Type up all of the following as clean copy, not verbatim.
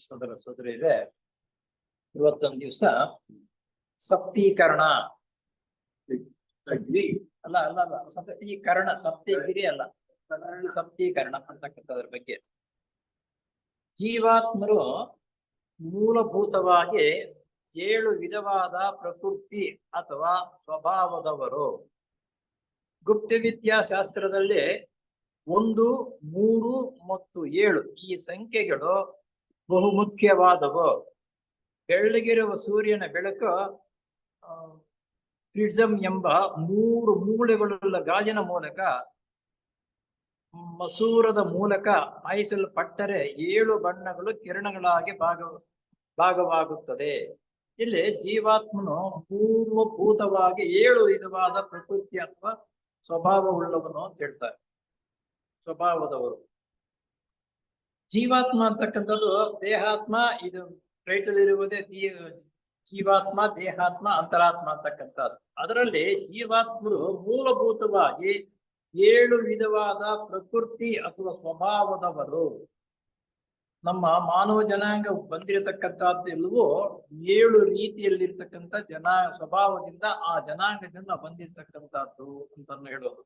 ಸೋದರ ಸೋದರಿ ಇದೆ. ಇವತ್ತೊಂದು ದಿವಸ ಸಪ್ತೀಕರಣ ಅಲ್ಲ ಅಲ್ಲ ಅಲ್ಲ ಸಪ್ತೀಕರಣ, ಸಪ್ತಿಗಿರಿ ಅಲ್ಲ, ಸಪ್ತೀಕರಣ ಅಂತಕ್ಕಂಥದ್ರ ಬಗ್ಗೆ. ಜೀವಾತ್ಮರು ಮೂಲಭೂತವಾಗಿ 7 ವಿಧವಾದ ಪ್ರಕೃತಿ ಅಥವಾ ಸ್ವಭಾವದವರು. ಗುಪ್ತ ವಿದ್ಯಾಶಾಸ್ತ್ರದಲ್ಲಿ 1, 3 ಮತ್ತು 7 ಈ ಸಂಖ್ಯೆಗಳು ಬಹುಮುಖ್ಯವಾದವು. ಬೆಳ್ಳಗಿರುವ ಸೂರ್ಯನ ಬೆಳಕು ಪ್ರಿಸಮ್ ಎಂಬ 3 ಮೂಲೆಗಳುಳ್ಳ ಗಾಜಿನ ಮೂಲಕ ಮಸೂರದ ಮೂಲಕ ಹಾಯಿಸಲ್ಪಟ್ಟರೆ 7 ಬಣ್ಣಗಳು ಕಿರಣಗಳಾಗಿ ಭಾಗವಾಗುತ್ತದೆ. ಇಲ್ಲಿ ಜೀವಾತ್ಮನು ಮೂಲಭೂತವಾಗಿ 7 ವಿಧವಾದ ಪ್ರಕೃತಿ ಅಥವಾ ಸ್ವಭಾವವುಳ್ಳವನು ಅಂತ ಹೇಳ್ತಾರೆ. ಸ್ವಭಾವದವರು. ಜೀವಾತ್ಮ ಅಂತಕ್ಕಂಥದ್ದು ದೇಹಾತ್ಮ, ಇದು ಟೈಟಲ್ ಇರುವುದೇ ಜೀವಾತ್ಮ, ದೇಹಾತ್ಮ, ಅಂತರಾತ್ಮ ಅಂತಕ್ಕಂಥದ್ದು. ಅದರಲ್ಲಿ ಜೀವಾತ್ಮರು ಮೂಲಭೂತವಾಗಿ 7 ವಿಧವಾದ ಪ್ರಕೃತಿ ಅಥವಾ ಸ್ವಭಾವದವರು. ನಮ್ಮ ಮಾನವ ಜನಾಂಗ ಬಂದಿರತಕ್ಕಂಥದ್ದು ಎಲ್ಲವೂ 7 ರೀತಿಯಲ್ಲಿರ್ತಕ್ಕಂಥ ಸ್ವಭಾವದಿಂದ ಆ ಜನಾಂಗದಿಂದ ಬಂದಿರತಕ್ಕಂಥದ್ದು ಅಂತ ಹೇಳೋದು.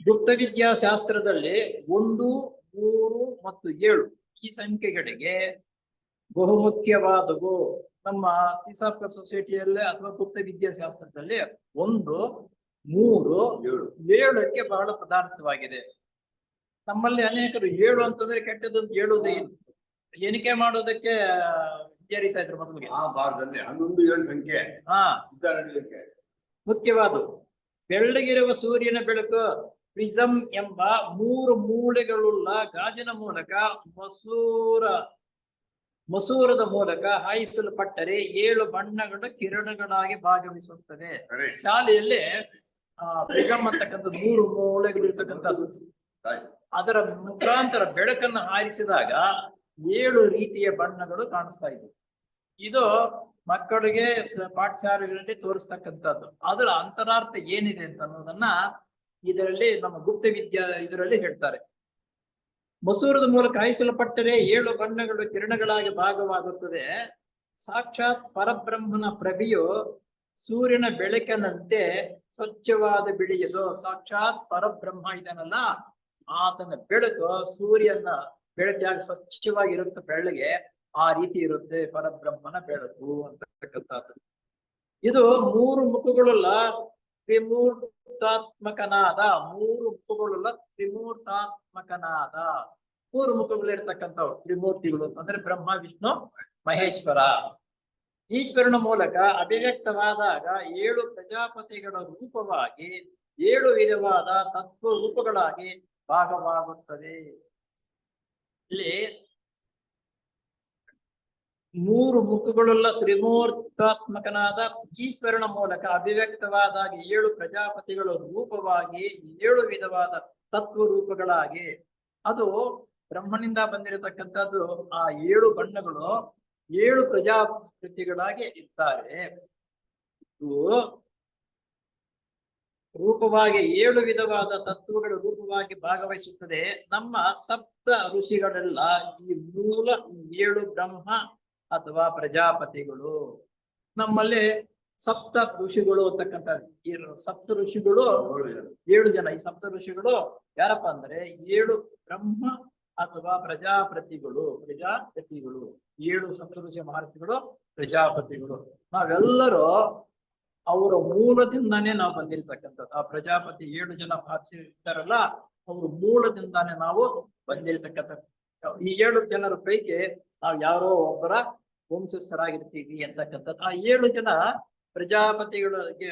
ಗುಪ್ತ ವಿದ್ಯಾಶಾಸ್ತ್ರದಲ್ಲಿ 1, 3 ಮತ್ತು 7 ಈ ಸಂಖ್ಯೆಗಳಿಗೆ ಬಹುಮುಖ್ಯವಾದವು. ನಮ್ಮ ತಿಸಾಫರ್ ಸೊಸೈಟಿಯಲ್ಲೇ ಅಥವಾ ಗುಪ್ತ ವಿದ್ಯಾಶಾಸ್ತ್ರದಲ್ಲಿ 1, 3, 7ಕ್ಕೆ ಬಹಳ ಪದಾರ್ಥವಾಗಿದೆ. ನಮ್ಮಲ್ಲಿ ಅನೇಕರು 7 ಅಂತಂದ್ರೆ ಕೆಟ್ಟದ್ದು ಅಂತ ಹೇಳುವುದೇ ಎಣಿಕೆ ಮಾಡೋದಕ್ಕೆ ವಿಚಾರಿತಾ ಇದ್ರು ಮೊದಲಿಗೆ. ಮುಖ್ಯವಾದ ಬೆಳ್ಳಗಿರುವ ಸೂರ್ಯನ ಬೆಳಕು ಪ್ರಿಸಮ್ ಎಂಬ 3 ಮೂಲೆಗಳುಳ್ಳ ಗಾಜಿನ ಮೂಲಕ ಮಸೂರದ ಮೂಲಕ ಹಾಯಿಸಲ್ಪಟ್ಟರೆ 7 ಬಣ್ಣಗಳು ಕಿರಣಗಳಾಗಿ ಭಾಗವಹಿಸುತ್ತವೆ. ಶಾಲೆಯಲ್ಲಿ ಪ್ರಿಸಮ್ ಅಂತಕ್ಕಂಥ 3 ಮೂಲೆಗಳು ಇರ್ತಕ್ಕಂಥದ್ದು. ಅದರ ಮುಖಾಂತರ ಬೆಳಕನ್ನು ಹಾರಿಸಿದಾಗ 7 ರೀತಿಯ ಬಣ್ಣಗಳು ಕಾಣಿಸ್ತಾ ಇದ್ವು. ಇದು ಮಕ್ಕಳಿಗೆ ಪಾಠಶಾಲೆಗಳಲ್ಲಿ ತೋರಿಸ್ತಕ್ಕಂಥದ್ದು. ಅದರ ಅಂತರಾರ್ಥ ಏನಿದೆ ಅಂತ ಅನ್ನೋದನ್ನ ಇದರಲ್ಲಿ ನಮ್ಮ ಗುಪ್ತ ಇದರಲ್ಲಿ ಹೇಳ್ತಾರೆ. ಮಸೂರದ ಮೂಲಕ ಹಾಯಿಸಲ್ಪಟ್ಟರೆ 7 ಬಣ್ಣಗಳು ಕಿರಣಗಳಾಗಿ ಭಾಗವಾಗುತ್ತದೆ. ಸಾಕ್ಷಾತ್ ಪರಬ್ರಹ್ಮನ ಪ್ರಭೆಯು ಸೂರ್ಯನ ಬೆಳಕಿನಂತೆ ಸ್ವಚ್ಛವಾದ ಬಿಳಿಯದು. ಸಾಕ್ಷಾತ್ ಪರಬ್ರಹ್ಮ ಇದನ್ನಲ್ಲ, ಆತನ ಬೆಳಕು ಸೂರ್ಯನ ಬೆಳಕಾಗಿ ಸ್ವಚ್ಛವಾಗಿರುತ್ತೆ. ಬೆಳ್ಳಗೆ ಆ ರೀತಿ ಇರುತ್ತೆ ಪರಬ್ರಹ್ಮನ ಬೆಳಕು ಅಂತಕ್ಕಂಥದ್ದು. ಇದು 3 ಮುಖಗಳುಳ್ಳ ತ್ರಿಮೂರ್ತಾತ್ಮಕನಾದ 3 ಮುಖಗಳಿರ್ತಕ್ಕಂಥವು ತ್ರಿಮೂರ್ತಿಗಳು ಅಂದ್ರೆ ಬ್ರಹ್ಮ, ವಿಷ್ಣು, ಮಹೇಶ್ವರ. ಈಶ್ವರನ ಮೂಲಕ ಅಭಿವ್ಯಕ್ತವಾದಾಗ 7 ಪ್ರಜಾಪತಿಗಳ ರೂಪವಾಗಿ 7 ವಿಧವಾದ ತತ್ವ ರೂಪಗಳಾಗಿ ಭಾಗವಾಗುತ್ತದೆ. ಇಲ್ಲಿ 3 ಮುಖಗಳುಳ್ಳ ತ್ರಿಮೂರ್ತಾತ್ಮಕನಾದ ಈಶ್ವರನ ಮೂಲಕ ಅಭಿವ್ಯಕ್ತವಾದಾಗ 7 ಪ್ರಜಾಪತಿಗಳ ರೂಪವಾಗಿ 7 ವಿಧವಾದ ತತ್ವ ರೂಪಗಳಾಗಿ, ಅದು ಬ್ರಹ್ಮನಿಂದ ಬಂದಿರತಕ್ಕಂಥದ್ದು. ಆ 7 ಬಣ್ಣಗಳು 7 ಪ್ರಜಾಪತಿಗಳಾಗಿ ಇರ್ತಾರೆ. ರೂಪವಾಗಿ 7 ವಿಧವಾದ ತತ್ವಗಳ ರೂಪವಾಗಿ ಭಾಗವಹಿಸುತ್ತದೆ. ನಮ್ಮ ಸಪ್ತ ಋಷಿಗಳೆಲ್ಲ ಈ ಮೂಲ 7 ಬ್ರಹ್ಮ ಅಥವಾ ಪ್ರಜಾಪತಿಗಳು. ನಮ್ಮಲ್ಲಿ ಸಪ್ತ ಋಷಿಗಳು ಅಂತಕ್ಕಂಥದ್ದು. ಈ ಸಪ್ತ ಋಷಿಗಳು 7 ಜನ. ಈ ಸಪ್ತ ಋಷಿಗಳು ಯಾರಪ್ಪ ಅಂದ್ರೆ 7 ಬ್ರಹ್ಮ ಅಥವಾ ಪ್ರಜಾಪತಿಗಳು. 7 ಸಪ್ತ ಋಷಿ ಮಹರ್ಷಿಗಳು ಪ್ರಜಾಪತಿಗಳು. ನಾವೆಲ್ಲರೂ ಅವರ ಮೂಲದಿಂದಾನೇ ನಾವು ಬಂದಿರತಕ್ಕಂಥದ್ದು. ಆ ಪ್ರಜಾಪತಿ 7 ಜನ ಮಹರ್ಷಿ ಇರ್ತಾರಲ್ಲ, ಅವ್ರ ಮೂಲದಿಂದಾನೇ ನಾವು ಬಂದಿರತಕ್ಕಂಥದ್ದು. ಈ 7 ಜನರ ಪೈಕಿ ನಾವು ಯಾರೋ ಒಬ್ಬರ ವಂಶಸ್ಥರಾಗಿರ್ತೀವಿ ಅಂತಕ್ಕಂಥದ್ದು. ಆ 7 ಜನ ಪ್ರಜಾಪತಿಗಳಿಗೆ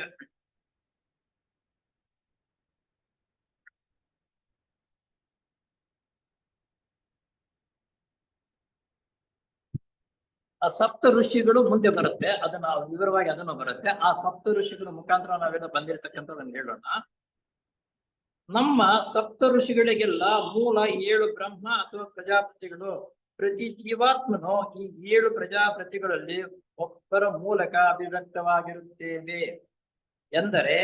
ಆ ಸಪ್ತ ಋಷಿಗಳು ಮುಂದೆ ಬರುತ್ತೆ, ಅದನ್ನ ವಿವರವಾಗಿ ಅದನ್ನು ಬರುತ್ತೆ. ಆ ಸಪ್ತ ಋಷಿಗಳ ಮುಖಾಂತರ ನಾವೆಲ್ಲ ಬಂದಿರತಕ್ಕಂಥದ್ದನ್ನು ಹೇಳೋಣ. ನಮ್ಮ ಸಪ್ತ ಋಷಿಗಳಿಗೆಲ್ಲ ಮೂಲ 7 ಬ್ರಹ್ಮ ಅಥವಾ ಪ್ರಜಾಪತಿಗಳು. ಪ್ರತಿ ಜೀವಾತ್ಮನು ಈ 7 ಪ್ರಜಾಪತಿಗಳಲ್ಲಿ ಒಬ್ಬರ ಮೂಲಕ ಅಭಿವ್ಯಕ್ತವಾಗಿರುತ್ತೇವೆ. ಎಂದರೆ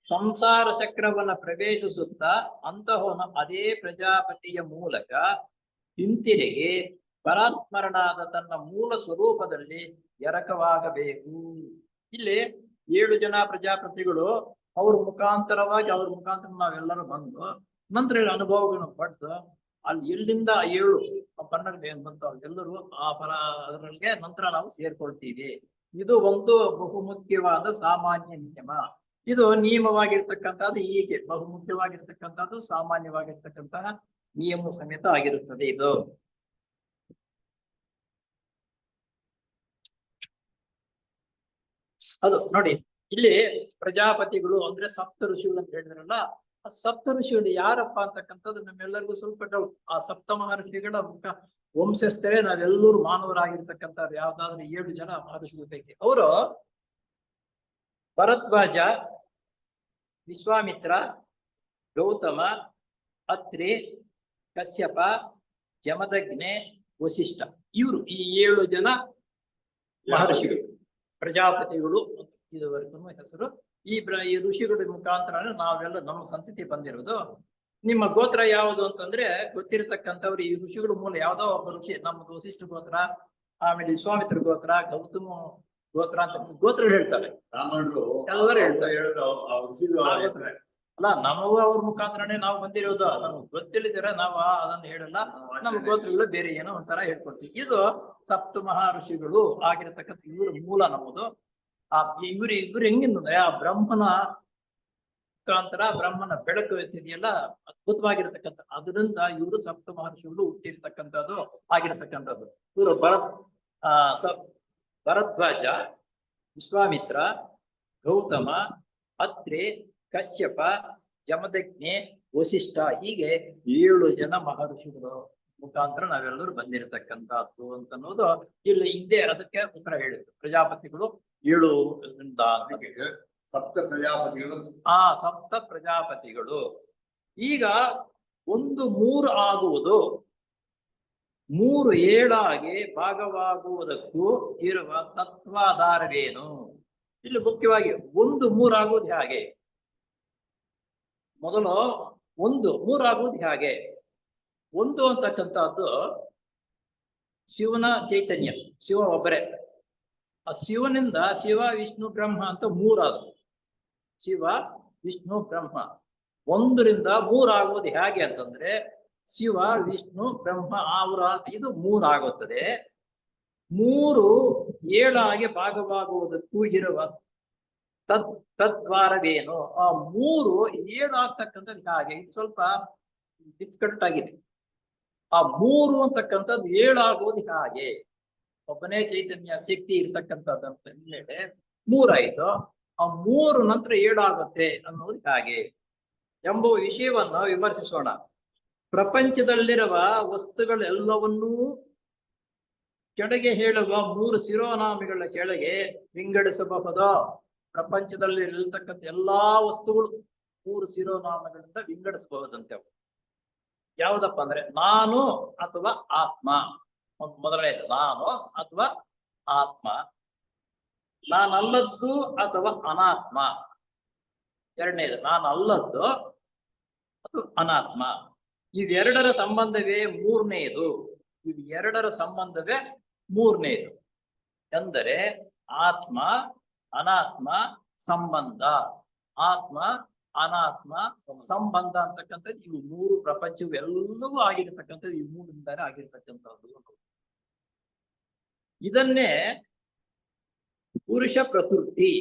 ಸಂಸಾರ ಚಕ್ರವನ್ನ ಪ್ರವೇಶಿಸುತ್ತಾ ಅಂತಹವನು ಅದೇ ಪ್ರಜಾಪತಿಯ ಮೂಲಕ ಹಿಂತಿರುಗಿ ಪರಾತ್ಮರನಾದ ತನ್ನ ಮೂಲ ಸ್ವರೂಪದಲ್ಲಿ ಎರಕವಾಗಬೇಕು. ಇಲ್ಲಿ 7 ಜನ ಪ್ರಜಾಪತಿಗಳು ಅವ್ರ ಮುಖಾಂತರ ನಾವೆಲ್ಲರೂ ಬಂದು ನಂತರ ಅನುಭವಗಳನ್ನು ಪಡೆದು ಅಲ್ಲಿ ಎಲ್ಲಿಂದ 7 ಪನ್ನರ್ಗೆ ಏನ್ ಬಂತು ಎಲ್ಲರೂ ಅದರಲ್ಲಿಗೆ ನಂತರ ನಾವು ಸೇರ್ಕೊಳ್ತೀವಿ. ಇದು ಒಂದು ಬಹುಮುಖ್ಯವಾದ ಸಾಮಾನ್ಯ ನಿಯಮ. ಇದು ನಿಯಮವಾಗಿರ್ತಕ್ಕಂಥದ್ದು ಹೀಗೆ ಬಹುಮುಖ್ಯವಾಗಿರ್ತಕ್ಕಂಥದ್ದು ಸಾಮಾನ್ಯವಾಗಿರ್ತಕ್ಕಂತಹ ನಿಯಮ ಸಮೇತ ಆಗಿರುತ್ತದೆ. ಇದು ಅದು ನೋಡಿ, ಇಲ್ಲಿ ಪ್ರಜಾಪತಿಗಳು ಅಂದ್ರೆ ಸಪ್ತ ಋಷಿಗಳು ಅಂತ ಹೇಳಿದ್ರಲ್ಲ, ಆ ಸಪ್ತ ಋಷಿಗಳು ಯಾರಪ್ಪ ಅಂತಕ್ಕಂಥದ್ದು ನಮ್ಮೆಲ್ಲರಿಗೂ ಸ್ವಲ್ಪ ಡೌಟ್. ಆ ಸಪ್ತ ಮಹರ್ಷಿಗಳ ವಂಶಸ್ಥರೇ ನಾವೆಲ್ಲರೂ ಮಾನವರಾಗಿರ್ತಕ್ಕಂಥವ್ರು. ಯಾವ್ದಾದ್ರು 7 ಜನ ಮಹರ್ಷಿಗಳ ಪೈಕಿ ಅವರು ಭರದ್ವಾಜ, ವಿಶ್ವಾಮಿತ್ರ, ಗೌತಮ, ಅತ್ರಿ, ಕಶ್ಯಪ, ಜಮದಗ್ನಿ, ವಸಿಷ್ಠ. ಇವರು ಈ 7 ಜನ ಮಹರ್ಷಿಗಳು ಪ್ರಜಾಪತಿಗಳು ಇದುವರೆಗೂ ಹೆಸರು. ಈ ಋಷಿಗಳ ಮುಖಾಂತರ ನಾವೆಲ್ಲ ನಮ್ಮ ಸಂತತಿ ಬಂದಿರೋದು. ನಿಮ್ಮ ಗೋತ್ರ ಯಾವುದು ಅಂತಂದ್ರೆ ಗೊತ್ತಿರತಕ್ಕಂಥವ್ರು ಈ ಋಷಿಗಳ ಮೂಲ ಯಾವ್ದೋ ಒಬ್ಬ ಋಷಿ, ನಮ್ಮದು ವಸಿಷ್ಠ ಗೋತ್ರ, ಆಮೇಲೆ ವಿಶ್ವಾಮಿತ್ರ ಗೋತ್ರ, ಗೌತಮ ಗೋತ್ರ ಅಂತ ಗೋತ್ರಗಳು ಹೇಳ್ತಾರೆ. ಎಲ್ಲರೂ ಹೇಳ್ತಾರೆ. ಅಲ್ಲ, ನಮಗೂ ಅವ್ರ ಮುಖಾಂತರನೇ ನಾವು ಬಂದಿರೋದು. ನಮ್ಗೆ ಗೊತ್ತಿಲ್ಲದಿರ ನಾವು ಅದನ್ನ ಹೇಳಲ್ಲ. ನಮ್ಮ ಗೋತ್ರಗಳು ಬೇರೆ ಏನೋ ಒಂಥರ ಹೇಳ್ಕೊಡ್ತೀವಿ. ಇದು ಸಪ್ತ ಮಹರ್ಷಿಗಳು ಆಗಿರತಕ್ಕಂಥ ಇವ್ರ ಮೂಲ ನಮ್ಮದು. ಇವ್ರು ಹೆಂಗಿಂದ್ರೆ ಆ ಬ್ರಹ್ಮನ ಮುಖಾಂತರ ಬ್ರಹ್ಮನ ಬೆಳಕು ಎತ್ತಿದೆಯಲ್ಲ, ಅದ್ಭುತವಾಗಿರ್ತಕ್ಕಂಥ ಅದರಿಂದ ಇವರು ಸಪ್ತ ಮಹರ್ಷಿಗಳು ಹುಟ್ಟಿರ್ತಕ್ಕಂಥದ್ದು ಆಗಿರತಕ್ಕಂಥದ್ದು. ಇವರು ಭರದ್ವಾಜ, ವಿಶ್ವಾಮಿತ್ರ, ಗೌತಮ, ಅತ್ರಿ, ಕಶ್ಯಪ, ಜಮದಗ್ನಿ, ವಸಿಷ್ಠ, ಹೀಗೆ 7 ಜನ ಮಹರ್ಷಿಗಳು ಮುಖಾಂತರ ನಾವೆಲ್ಲರೂ ಬಂದಿರತಕ್ಕಂಥದ್ದು ಅಂತ ಅನ್ನೋದು ಇಲ್ಲಿ ಹಿಂದೆ ಅದಕ್ಕೆ ಉತ್ತರ ಹೇಳಿದ್ರು. ಪ್ರಜಾಪತಿಗಳು 7 ಸಪ್ತ ಪ್ರಜಾಪತಿಗಳು. ಸಪ್ತ ಪ್ರಜಾಪತಿಗಳು. ಈಗ 1 3 ಆಗುವುದು, 3 7 ಭಾಗವಾಗುವುದಕ್ಕೂ ಇರುವ ತತ್ವಾಧಾರವೇನು? ಇಲ್ಲಿ ಮುಖ್ಯವಾಗಿ 1 3 ಆಗುವುದು ಹೇಗೆ? ಮೊದಲು 1 3 ಆಗುವುದು ಹೇಗೆ? 1 ಅಂತಕ್ಕಂಥದ್ದು ಶಿವನ ಚೈತನ್ಯ, ಶಿವ ಒಬ್ಬರೇ. ಆ ಶಿವನಿಂದ ಶಿವ, ವಿಷ್ಣು, ಬ್ರಹ್ಮ ಅಂತ 3 ಆದ್ರು. ಶಿವ, ವಿಷ್ಣು, ಬ್ರಹ್ಮ. 1ರಿಂದ 3 ಆಗುವುದು ಹೇಗೆ ಅಂತಂದ್ರೆ ಶಿವ, ವಿಷ್ಣು, ಬ್ರಹ್ಮ ಇದು 3 ಆಗುತ್ತದೆ. 3 7 ಭಾಗವಾಗುವುದಕ್ಕೂ ಇರುವ ತದ್ವಾರವೇನು? ಆ 3 7 ಆಗ್ತಕ್ಕಂಥದ್ದು ಹಾಗೆ. ಇದು ಸ್ವಲ್ಪ ಡಿಫಿಕಲ್ಟ್ ಆಗಿದೆ. ಆ 3 ಅಂತಕ್ಕಂಥದ್ದು 7 ಆಗುವುದು ಹಾಗೆ? ಒಬ್ಬನೇ ಚೈತನ್ಯ ಶಕ್ತಿ ಇರ್ತಕ್ಕಂಥದ್ದು ಅಂತ ಹೇಳಿ 3 ಆಯ್ತು. ಆ 3 ನಂತರ 7 ಆಗುತ್ತೆ ಅನ್ನೋದು ಹಾಗೆ ಎಂಬ ವಿಷಯವನ್ನು ವಿಮರ್ಶಿಸೋಣ. ಪ್ರಪಂಚದಲ್ಲಿರುವ ವಸ್ತುಗಳೆಲ್ಲವನ್ನೂ ಕೆಳಗೆ ಹೇಳುವ 3 ಶಿರೋನಾಮಿಗಳ ಕೆಳಗೆ ವಿಂಗಡಿಸಬಹುದು. ಪ್ರಪಂಚದಲ್ಲಿ ಇರತಕ್ಕಂಥ ಎಲ್ಲಾ ವಸ್ತುಗಳು 3 ಶಿರೋನಾಮಗಳಿಂದ ವಿಂಗಡಿಸಬಹುದಂತೆ. ಯಾವುದಪ್ಪ ಅಂದ್ರೆ ನಾನು ಅಥವಾ ಆತ್ಮ. ಮೊದಲನೇದು ನಾನು ಅಥವಾ ಆತ್ಮ, ನಾನಲ್ಲದ್ದು ಅಥವಾ ಅನಾತ್ಮ. ಎರಡನೇದು ನಾನಲ್ಲದ್ದು ಅಥವಾ ಅನಾತ್ಮ. ಇವೆರಡರ ಸಂಬಂಧವೇ ಮೂರನೇದು. ಇವೆರಡರ ಸಂಬಂಧವೇ ಮೂರನೇದು ಎಂದರೆ ಆತ್ಮ ಅನಾತ್ಮ ಸಂಬಂಧ. ಆತ್ಮ ಅನಾತ್ಮ ಸಂಬಂಧ ಅಂತಕ್ಕಂಥದ್ದು ಇವು 3 ಪ್ರಪಂಚವು ಎಲ್ಲವೂ ಆಗಿರತಕ್ಕಂಥದ್ದು ಈ 3ರಿಂದಾನೇ ಆಗಿರ್ತಕ್ಕಂಥದ್ದು. ಇದನ್ನೇ ಪುರುಷ ಪ್ರಕೃತಿ,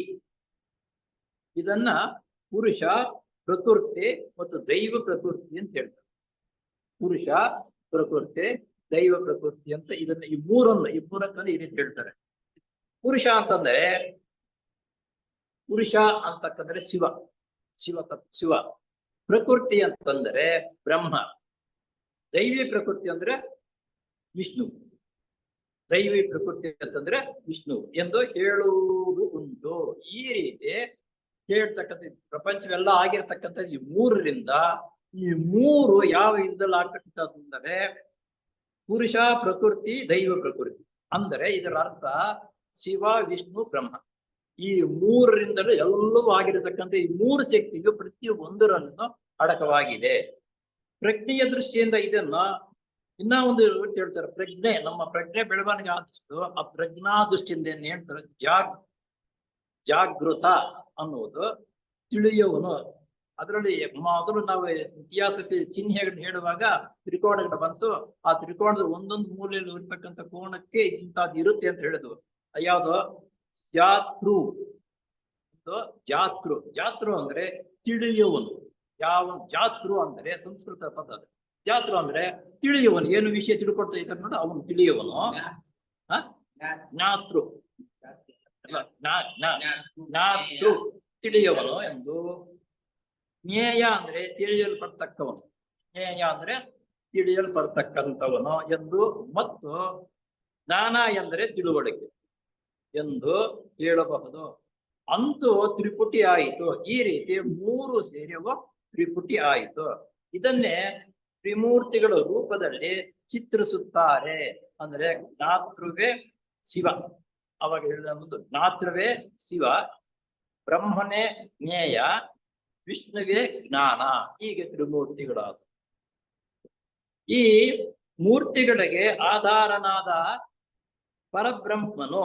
ಇದನ್ನ ಪುರುಷ ಪ್ರಕೃತಿ ಮತ್ತು ದೈವ ಪ್ರಕೃತಿ ಅಂತ ಹೇಳ್ತಾರೆ. ಪುರುಷ ಪ್ರಕೃತಿ, ದೈವ ಪ್ರಕೃತಿ ಅಂತ ಇದನ್ನ ಈ ಮೂರಕ್ಕಂದ್ರೆ ಈ ರೀತಿ ಹೇಳ್ತಾರೆ. ಪುರುಷ ಅಂತಂದ್ರೆ ಪುರುಷ ಅಂತಕ್ಕಂದ್ರೆ ಶಿವ, ಶಿವ. ಪ್ರಕೃತಿ ಅಂತಂದ್ರೆ ಬ್ರಹ್ಮ. ದೈವಿ ಪ್ರಕೃತಿ ಅಂದ್ರೆ ವಿಷ್ಣು. ದೈವಿ ಪ್ರಕೃತಿ ಅಂತಂದ್ರೆ ವಿಷ್ಣು ಎಂದು ಹೇಳುವುದು ಉಂಟು. ಈ ರೀತಿ ಹೇಳ್ತಕ್ಕಂಥ ಪ್ರಪಂಚವೆಲ್ಲ ಆಗಿರ್ತಕ್ಕಂಥ ಈ ಮೂರರಿಂದ ಈ ಮೂರು ಯಾವ ವಿಧದಲ್ಲಿ ಆಗ್ತಕ್ಕಂಥದ್ದು ಅಂದರೆ ಪುರುಷ ಪ್ರಕೃತಿ ದೈವ ಪ್ರಕೃತಿ. ಅಂದರೆ ಇದರ ಅರ್ಥ ಶಿವ ವಿಷ್ಣು ಬ್ರಹ್ಮ ಈ ಮೂರರಿಂದಲೂ ಎಲ್ಲವೂ ಆಗಿರತಕ್ಕಂಥ ಈ ಮೂರು ಶಕ್ತಿಗೂ ಪ್ರತಿಯೊಂದರನ್ನು ಅಡಕವಾಗಿದೆ. ಪ್ರಜ್ಞೆಯ ದೃಷ್ಟಿಯಿಂದ ಇದನ್ನ ಇನ್ನ ಒಂದು ಹೇಳ್ತಾರೆ, ಪ್ರಜ್ಞೆ ನಮ್ಮ ಪ್ರಜ್ಞೆ ಬೆಳವಣಿಗೆ ಆದಷ್ಟು ಆ ಪ್ರಜ್ಞಾ ದೃಷ್ಟಿಯಿಂದ ಏನ್ ಹೇಳ್ತಾರೆ, ಜಾಗೃತ ಅನ್ನುವುದು ತಿಳಿಯುವನು. ಅದರಲ್ಲಿ ಮೊದಲು ನಾವು ಇತಿಹಾಸ ಚಿಹ್ನೆಗಳನ್ನ ಹೇಳುವಾಗ ತ್ರಿಕೋಣಗಳು ಬಂತು. ಆ ತ್ರಿಕೋಣದ ಒಂದೊಂದು ಮೂಲೆಯಲ್ಲಿ ಇರ್ತಕ್ಕಂಥ ಕೋಣಕ್ಕೆ ಇಂಥದ್ದು ಇರುತ್ತೆ ಅಂತ ಹೇಳಿದ್ವು. ಯಾವುದು ಜಾತೃ, ಜಾತೃ ಜಾತೃ ಅಂದ್ರೆ ತಿಳಿಯುವನು. ಯಾವ ಜಾತೃ ಅಂದ್ರೆ ಸಂಸ್ಕೃತ ಪದ ಅದು. ಜಾತೃ ಅಂದ್ರೆ ತಿಳಿಯುವನು, ಏನು ವಿಷಯ ತಿಳ್ಕೊಳ್ತಾ ಇದ್ದಾರೆ ನೋಡು ಅವನು ತಿಳಿಯುವನು. ಜ್ಞಾತೃ ಜ್ಞಾತೃ ತಿಳಿಯುವನು ಎಂದು. ಜ್ಞೇಯ ಅಂದ್ರೆ ತಿಳಿಯಲ್ಪಡ್ತಕ್ಕವನು, ಜ್ಞೇಯ ಅಂದ್ರೆ ತಿಳಿಯಲ್ಪಡ್ತಕ್ಕಂಥವನು ಎಂದು. ಮತ್ತು ಜ್ಞಾನ ಎಂದರೆ ತಿಳುವಳಿಕೆ ಎಂದು ಹೇಳಬಹುದು. ಅಂತೂ ತ್ರಿಪುಟಿ ಆಯಿತು. ಈ ರೀತಿ ಮೂರು ಸೇರಿಯುವ ತ್ರಿಪುಟಿ ಆಯಿತು. ಇದನ್ನೇ ತ್ರಿಮೂರ್ತಿಗಳ ರೂಪದಲ್ಲಿ ಚಿತ್ರಿಸುತ್ತಾರೆ. ಅಂದ್ರೆ ಜ್ಞಾತೃವೇ ಶಿವ, ಅವಾಗ ಹೇಳಿದ ಜ್ಞಾತೃವೇ ಶಿವ, ಬ್ರಹ್ಮನೇ ಜ್ಞೇಯ, ವಿಷ್ಣುವೇ ಜ್ಞಾನ, ಹೀಗೆ ತ್ರಿಮೂರ್ತಿಗಳಾದ. ಈ ಮೂರ್ತಿಗಳಿಗೆ ಆಧಾರನಾದ ಪರಬ್ರಹ್ಮನು,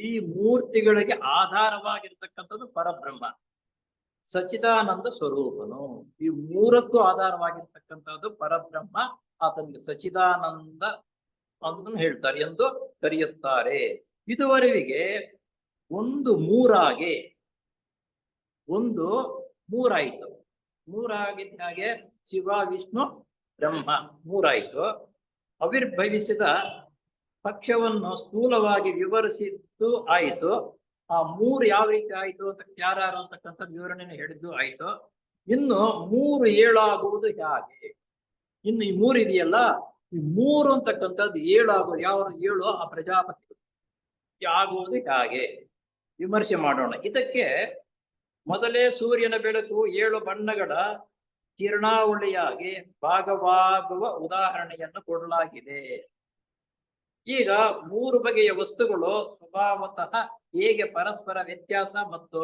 ಈ ಮೂರ್ತಿಗಳಿಗೆ ಆಧಾರವಾಗಿರ್ತಕ್ಕಂಥದ್ದು ಪರಬ್ರಹ್ಮ, ಸಚ್ಚಿದಾನಂದ ಸ್ವರೂಪನು. ಈ ಮೂರಕ್ಕೂ ಆಧಾರವಾಗಿರ್ತಕ್ಕಂಥದ್ದು ಪರಬ್ರಹ್ಮ. ಆತನಿಗೆ ಸಚ್ಚಿದಾನಂದ ಅನ್ನೋದನ್ನು ಹೇಳ್ತಾರೆ ಎಂದು ಕರೆಯುತ್ತಾರೆ. ಇದುವರೆಗೆ ಒಂದು ಮೂರಾಗಿ ಒಂದು ಮೂರಾಯಿತು. ಮೂರಾಗಿದ್ದ ಹಾಗೆ ಶಿವ ವಿಷ್ಣು ಬ್ರಹ್ಮ ಮೂರಾಯಿತು. ಆವಿರ್ಭವಿಸಿದ ಪಕ್ಷವನ್ನು ಸ್ಥೂಲವಾಗಿ ವಿವರಿಸಿದ್ದು ಆಯಿತು. ಆ ಮೂರು ಯಾವ ರೀತಿ ಆಯಿತು ಅಂತ ಯಾರು ಅಂತಕ್ಕಂಥದ್ದು ವಿವರಣೆಯನ್ನು ಹೇಳಿದ್ದು ಆಯಿತು. ಇನ್ನು ಮೂರು ಏಳಾಗುವುದು ಹೇಗೆ? ಇನ್ನು ಈ ಮೂರು ಇದೆಯಲ್ಲ, ಈ ಮೂರು ಅಂತಕ್ಕಂಥದ್ದು ಏಳಾಗುವುದು ಯಾವ ಏಳು? ಆ ಪ್ರಜಾಪತಿ ಆಗುವುದು ಹೇಗೆ ವಿಮರ್ಶೆ ಮಾಡೋಣ. ಇದಕ್ಕೆ ಮೊದಲೇ ಸೂರ್ಯನ ಬೆಳಕು 7 ಬಣ್ಣಗಳ ಕಿರಣಾವಳಿಯಾಗಿ ಭಾಗವಾಗುವ ಉದಾಹರಣೆಯನ್ನು ಕೊಡಲಾಗಿದೆ. ಈಗ 3 ಬಗೆಯ ವಸ್ತುಗಳು ಸ್ವಭಾವತಃ ಹೇಗೆ ಪರಸ್ಪರ ವ್ಯತ್ಯಾಸ ಮತ್ತು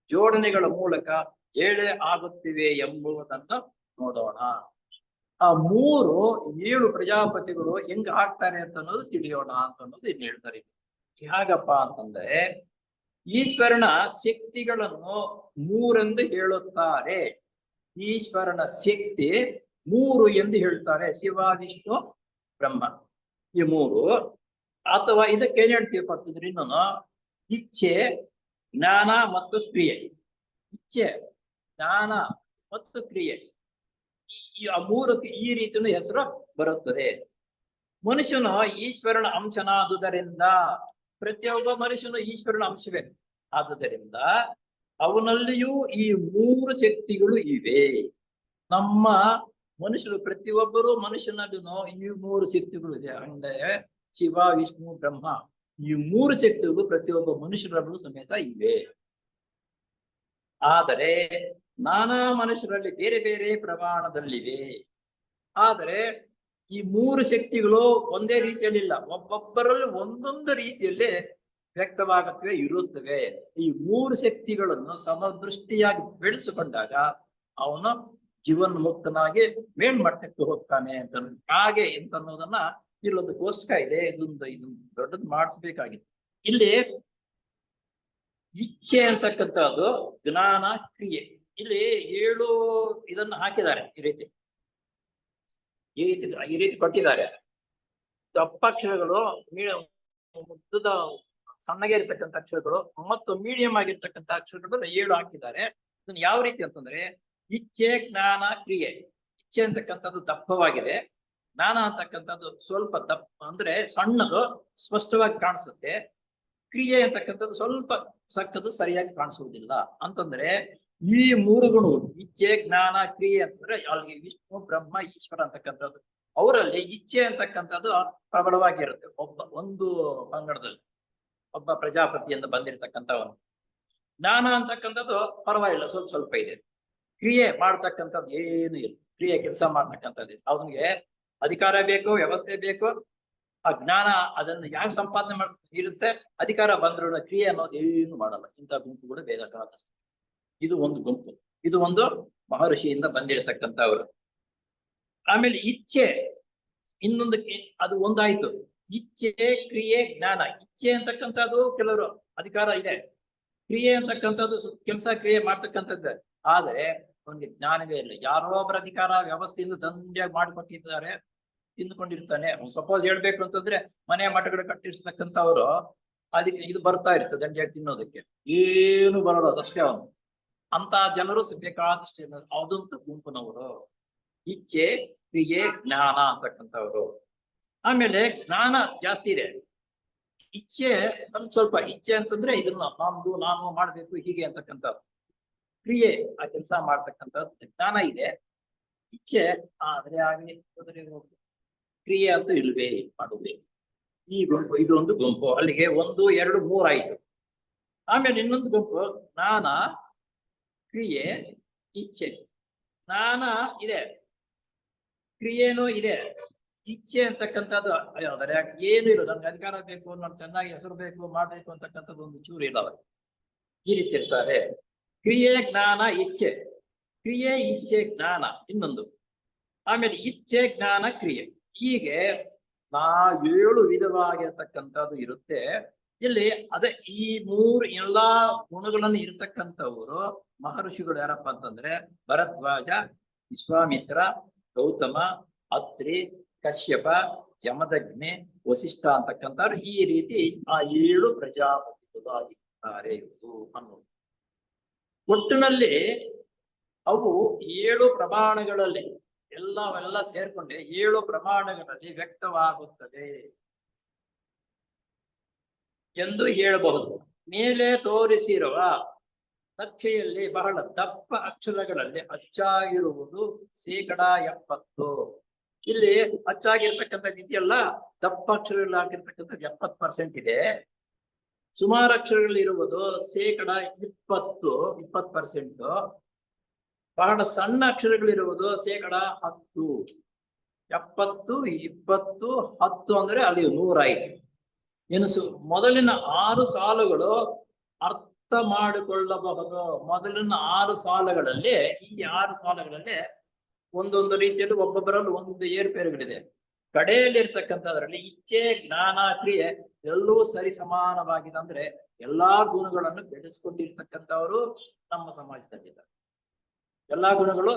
ಜೋಡಣೆಗಳ ಮೂಲಕ ಏಳೆ ಆಗುತ್ತಿವೆ ಎಂಬುದನ್ನು ನೋಡೋಣ. ಆ 7 ಪ್ರಜಾಪತಿಗಳು ಹೆಂಗ್ ಆಗ್ತಾರೆ ಅಂತ ಅನ್ನೋದು ತಿಳಿಯೋಣ ಅಂತ ಅನ್ನೋದು ಇನ್ನು ಹೇಳ್ತಾರೆ. ಹೇಗಪ್ಪ ಅಂತಂದ್ರೆ, ಈಶ್ವರನ ಶಕ್ತಿಗಳನ್ನು 3 ಎಂದು ಹೇಳುತ್ತಾರೆ. ಈಶ್ವರನ ಶಕ್ತಿ 3 ಎಂದು ಹೇಳ್ತಾರೆ. ಶಿವ ವಿಷ್ಣು ಬ್ರಹ್ಮ ಈ 3. ಅಥವಾ ಇದಕ್ಕೆ ಏನ್ ಹೇಳ್ತೀವಪ್ಪ ಅಂತಂದ್ರೆ, ಇನ್ನೊಂದು ಇಚ್ಛೆ, ಜ್ಞಾನ ಮತ್ತು ಕ್ರಿಯೆ. ಇಚ್ಛೆ, ಜ್ಞಾನ ಮತ್ತು ಕ್ರಿಯೆ, ಆ 3ಕ್ಕೆ ಈ ರೀತಿಯ ಹೆಸರು ಬರುತ್ತದೆ. ಮನುಷ್ಯನು ಈಶ್ವರನ ಅಂಶನಾದುದರಿಂದ, ಪ್ರತಿಯೊಬ್ಬ ಮನುಷ್ಯನು ಈಶ್ವರನ ಅಂಶವೇ ಆದುದರಿಂದ ಅವನಲ್ಲಿಯೂ ಈ 3 ಶಕ್ತಿಗಳು ಇವೆ. ನಮ್ಮ ಮನುಷ್ಯರು ಪ್ರತಿಯೊಬ್ಬರು ಮನುಷ್ಯನಲ್ಲಿನೂ ಈ 3 ಶಕ್ತಿಗಳು ಇದೆ. ಅಂದ್ರೆ ಶಿವ ವಿಷ್ಣು ಬ್ರಹ್ಮ ಈ 3 ಶಕ್ತಿಗಳು ಪ್ರತಿಯೊಬ್ಬ ಮನುಷ್ಯರಲ್ಲೂ ಸಮೇತ ಇವೆ. ಆದರೆ ನಾನಾ ಮನುಷ್ಯರಲ್ಲಿ ಬೇರೆ ಬೇರೆ ಪ್ರಮಾಣದಲ್ಲಿವೆ. ಆದರೆ ಈ 3 ಶಕ್ತಿಗಳು ಒಂದೇ ರೀತಿಯಲ್ಲಿಲ್ಲ, ಒಬ್ಬೊಬ್ಬರಲ್ಲಿ ಒಂದೊಂದು ರೀತಿಯಲ್ಲಿ ವ್ಯಕ್ತವಾಗುತ್ತವೆ, ಇರುತ್ತವೆ. ಈ 3 ಶಕ್ತಿಗಳನ್ನು ಸಮದೃಷ್ಟಿಯಾಗಿ ಬೆಳೆಸಿಕೊಂಡಾಗ ಅವನು ಜೀವನ್ಮುಕ್ತನಾಗಿ ಮೇಲ್ಮಟ್ಟಕ್ಕೆ ಹೋಗ್ತಾನೆ ಅಂತ. ಹಾಗೆ ಅಂತ ಅನ್ನೋದನ್ನ ಇಲ್ಲೊಂದು ಕೋಷ್ಟಕ ಇದೆ, ಇದೊಂದು ದೊಡ್ಡದು ಮಾಡಿಸ್ಬೇಕಾಗಿತ್ತು. ಇಲ್ಲಿ ಇಚ್ಛೆ ಅಂತಕ್ಕಂಥದ್ದು ಜ್ಞಾನ ಕ್ರಿಯೆ. ಇಲ್ಲಿ 7 ಇದನ್ನ ಹಾಕಿದ್ದಾರೆ, ಈ ರೀತಿ ಕೊಟ್ಟಿದ್ದಾರೆ. ದಪ್ಪಾಕ್ಷರಗಳು, ಮುದ್ದದ ಸಣ್ಣಗೆ ಇರ್ತಕ್ಕಂಥ ಅಕ್ಷರಗಳು ಮತ್ತು ಮೀಡಿಯಂ ಆಗಿರ್ತಕ್ಕಂಥ ಅಕ್ಷರಗಳು 7 ಹಾಕಿದ್ದಾರೆ. ಇದನ್ನು ಯಾವ ರೀತಿ ಅಂತಂದ್ರೆ, ಇಚ್ಛೆ ಜ್ಞಾನ ಕ್ರಿಯೆ. ಇಚ್ಛೆ ಅಂತಕ್ಕಂಥದ್ದು ದಪ್ಪವಾಗಿದೆ, ಜ್ಞಾನ ಅಂತಕ್ಕಂಥದ್ದು ಸ್ವಲ್ಪ ದಪ್ಪ ಅಂದ್ರೆ ಸಣ್ಣದು, ಸ್ಪಷ್ಟವಾಗಿ ಕಾಣಿಸುತ್ತೆ. ಕ್ರಿಯೆ ಅಂತಕ್ಕಂಥದ್ದು ಸ್ವಲ್ಪ ಸಕ್ಕದು, ಸರಿಯಾಗಿ ಕಾಣಿಸುವುದಿಲ್ಲ. ಅಂತಂದ್ರೆ ಈ 3 ಗುಣಗಳು ಇಚ್ಛೆ ಜ್ಞಾನ ಕ್ರಿಯೆ ಅಂತಂದ್ರೆ ಅಲ್ಲಿಗೆ ವಿಷ್ಣು ಬ್ರಹ್ಮ ಈಶ್ವರ ಅಂತಕ್ಕಂಥದ್ದು ಅವರಲ್ಲಿ ಇಚ್ಛೆ ಅಂತಕ್ಕಂಥದ್ದು ಪ್ರಬಲವಾಗಿರುತ್ತೆ. ಒಂದು ಪಂಗಡದಲ್ಲಿ ಒಬ್ಬ ಪ್ರಜಾಪತಿಯಿಂದ ಬಂದಿರತಕ್ಕಂಥವನು. ಜ್ಞಾನ ಅಂತಕ್ಕಂಥದ್ದು ಪರವಾಗಿಲ್ಲ, ಸ್ವಲ್ಪ ಸ್ವಲ್ಪ ಇದೆ. ಕ್ರಿಯೆ ಮಾಡ್ತಕ್ಕಂಥದ್ದು ಏನು ಇಲ್ಲ, ಕ್ರಿಯೆ ಕೆಲಸ ಮಾಡ್ತಕ್ಕಂಥದ್ದು ಅವನಿಗೆ ಅಧಿಕಾರ ಬೇಕು, ವ್ಯವಸ್ಥೆ ಬೇಕು. ಆ ಜ್ಞಾನ ಅದನ್ನು ಯಾಕೆ ಸಂಪಾದನೆ ಇರುತ್ತೆ, ಅಧಿಕಾರ ಬಂದ್ರು ಕ್ರಿಯೆ ಅನ್ನೋದು ಏನು ಮಾಡಲ್ಲ. ಇಂಥ ಗುಂಪುಗಳು ವೇದಕಾಲ. ಇದು ಒಂದು ಗುಂಪು, ಇದು ಒಂದು ಮಹರ್ಷಿಯಿಂದ ಬಂದಿರತಕ್ಕಂಥವ್ರು. ಆಮೇಲೆ ಇಚ್ಛೆ ಇನ್ನೊಂದು, ಅದು ಒಂದಾಯ್ತು. ಇಚ್ಛೆ, ಕ್ರಿಯೆ, ಜ್ಞಾನ. ಇಚ್ಛೆ ಅಂತಕ್ಕಂಥದ್ದು ಕೆಲವರು ಅಧಿಕಾರ ಇದೆ, ಕ್ರಿಯೆ ಅಂತಕ್ಕಂಥದ್ದು ಕೆಲಸ ಕ್ರಿಯೆ ಮಾಡ್ತಕ್ಕಂಥದ್ದು. ಆದ್ರೆ ಅವನಿಗೆ ಜ್ಞಾನವೇ ಇಲ್ಲ. ಯಾರೋ ಒಬ್ಬರ ಅಧಿಕಾರ ವ್ಯವಸ್ಥೆಯಿಂದ ದಂಡಿಯಾಗಿ ಮಾಡಿಕೊಟ್ಟಿದ್ದಾರೆ, ತಿಂದುಕೊಂಡಿರ್ತಾನೆ. ಸಪೋಸ್ ಹೇಳ್ಬೇಕು ಅಂತಂದ್ರೆ ಮನೆ ಮಠಗಳು ಕಟ್ಟಿರ್ತಕ್ಕಂಥವ್ರು ಅದಕ್ಕೆ ಇದು ಬರ್ತಾ ಇರ್ತದೆ ದಂಡಿಯಾಗಿ ತಿನ್ನೋದಕ್ಕೆ, ಏನು ಬರೋದು ಅದಷ್ಟೇ ಅವನು. ಅಂತ ಜನರು ಬೇಕಾದಷ್ಟೇ ಅದಂತ ಗುಂಪಿನವರು. ಇಚ್ಛೆ, ಕ್ರಿಯೆ, ಜ್ಞಾನ ಅಂತಕ್ಕಂಥವ್ರು. ಆಮೇಲೆ ಜ್ಞಾನ ಜಾಸ್ತಿ ಇದೆ, ಇಚ್ಛೆ ಸ್ವಲ್ಪ. ಇಚ್ಛೆ ಅಂತಂದ್ರೆ ಇದನ್ನ ನಂದು, ನಾನು ಮಾಡ್ಬೇಕು ಹೀಗೆ ಅಂತಕ್ಕಂಥದ್ದು. ಕ್ರಿಯೆ, ಆ ಕೆಲಸ ಮಾಡ್ತಕ್ಕಂಥದ್ದು. ಜ್ಞಾನ ಇದೆ, ಇಚ್ಛೆ ಆದ್ರೆ ಆಗಲಿ ಹೋದ್ರೆ ಹೋಗು, ಕ್ರಿಯೆ ಅಂತೂ ಇಲ್ವೇ ಮಾಡುವೆ. ಈ ಗುಂಪು, ಇದು ಒಂದು ಗುಂಪು. ಅಲ್ಲಿಗೆ 1, 2, 3 ಆಯ್ತು. ಆಮೇಲೆ ಇನ್ನೊಂದು ಗುಂಪು ಜ್ಞಾನ, ಕ್ರಿಯೆ, ಇಚ್ಛೆ. ಜ್ಞಾನ ಇದೆ, ಕ್ರಿಯೆನೂ ಇದೆ, ಇಚ್ಛೆ ಅಂತಕ್ಕಂಥದ್ದು ಏನು ಇಲ್ಲ. ನನ್ಗೆ ಅಧಿಕಾರ ಬೇಕು, ನನ್ಗೆ ಚೆನ್ನಾಗಿ ಹೆಸರು ಬೇಕು, ಮಾಡ್ಬೇಕು ಅಂತಕ್ಕಂಥದ್ದು ಒಂದು ಚೂರು ಇಲ್ಲ. ಈ ರೀತಿ ಇರ್ತಾರೆ. ಕ್ರಿಯೆ, ಜ್ಞಾನ, ಇಚ್ಛೆ. ಕ್ರಿಯೆ, ಇಚ್ಛೆ, ಜ್ಞಾನ ಇನ್ನೊಂದು. ಆಮೇಲೆ ಇಚ್ಛೆ, ಜ್ಞಾನ, ಕ್ರಿಯೆ. ಹೀಗೆ 7 ವಿಧವಾಗಿರ್ತಕ್ಕಂಥದ್ದು ಇರುತ್ತೆ ಇಲ್ಲಿ. ಅದೇ ಈ 3 ಎಲ್ಲಾ ಗುಣಗಳನ್ನು ಇರತಕ್ಕಂಥವ್ರು ಮಹರ್ಷಿಗಳು ಯಾರಪ್ಪ ಅಂತಂದ್ರೆ ಭರದ್ವಾಜ, ವಿಶ್ವಾಮಿತ್ರ, ಗೌತಮ, ಅತ್ರಿ, ಕಶ್ಯಪ, ಜಮದಗ್ನಿ, ವಸಿಷ್ಠ ಅಂತಕ್ಕಂಥವ್ರು ಈ ರೀತಿ ಆ 7 ಪ್ರಜಾಪತಿಗಳು ಆಗಿರ್ತಾರೆ ಅನ್ನೋದು. ಒಟ್ಟಿನಲ್ಲಿ ಅವು 7 ಪ್ರಮಾಣಗಳಲ್ಲಿ ಎಲ್ಲವೆಲ್ಲ ಸೇರ್ಕೊಂಡೆ 7 ಪ್ರಮಾಣಗಳಲ್ಲಿ ವ್ಯಕ್ತವಾಗುತ್ತದೆ ಎಂದು ಹೇಳಬಹುದು. ಮೇಲೆ ತೋರಿಸಿರುವ ನಕ್ಷೆಯಲ್ಲಿ ಬಹಳ ದಪ್ಪ ಅಕ್ಷರಗಳಲ್ಲಿ ಅಚ್ಚಾಗಿರುವುದು 70%. ಇಲ್ಲಿ ಅಚ್ಚಾಗಿರ್ತಕ್ಕಂಥದ್ದು ಇದೆಯಲ್ಲ, ದಪ್ಪ ಅಕ್ಷರಗಳಲ್ಲಿ ಆಗಿರ್ತಕ್ಕಂಥದ್ದು 70% ಇದೆ. ಸುಮಾರು ಅಕ್ಷರಗಳಿರುವುದು 20%. ಬಹಳ ಸಣ್ಣ ಅಕ್ಷರಗಳಿರುವುದು 10%. 70, 20, 10 ಅಂದ್ರೆ ಅಲ್ಲಿ 100 ಆಯ್ತು. ಎನಿಸು ಮೊದಲಿನ 6 ಸಾಲುಗಳು ಅರ್ಥ ಮಾಡಿಕೊಳ್ಳಬಹುದು. ಮೊದಲಿನ 6 ಸಾಲುಗಳಲ್ಲಿ, ಈ 6 ಸಾಲುಗಳಲ್ಲಿ ಒಂದೊಂದು ರೀತಿಯಲ್ಲಿ ಒಬ್ಬೊಬ್ಬರಲ್ಲಿ ಒಂದೊಂದು ಏರುಪೇರುಗಳಿದೆ. ಕಡೆಯಲ್ಲಿ ಇರ್ತಕ್ಕಂಥದ್ರಲ್ಲಿ ಇಚ್ಛೆ, ಜ್ಞಾನ, ಕ್ರಿಯೆ ಎಲ್ಲವೂ ಸರಿ ಸಮಾನವಾಗಿದೆ. ಅಂದ್ರೆ ಎಲ್ಲಾ ಗುಣಗಳನ್ನು ಬೆಳೆಸ್ಕೊಂಡಿರ್ತಕ್ಕಂಥವ್ರು ನಮ್ಮ ಸಮಾಜದಲ್ಲಿದ್ದಾರೆ. ಎಲ್ಲಾ ಗುಣಗಳು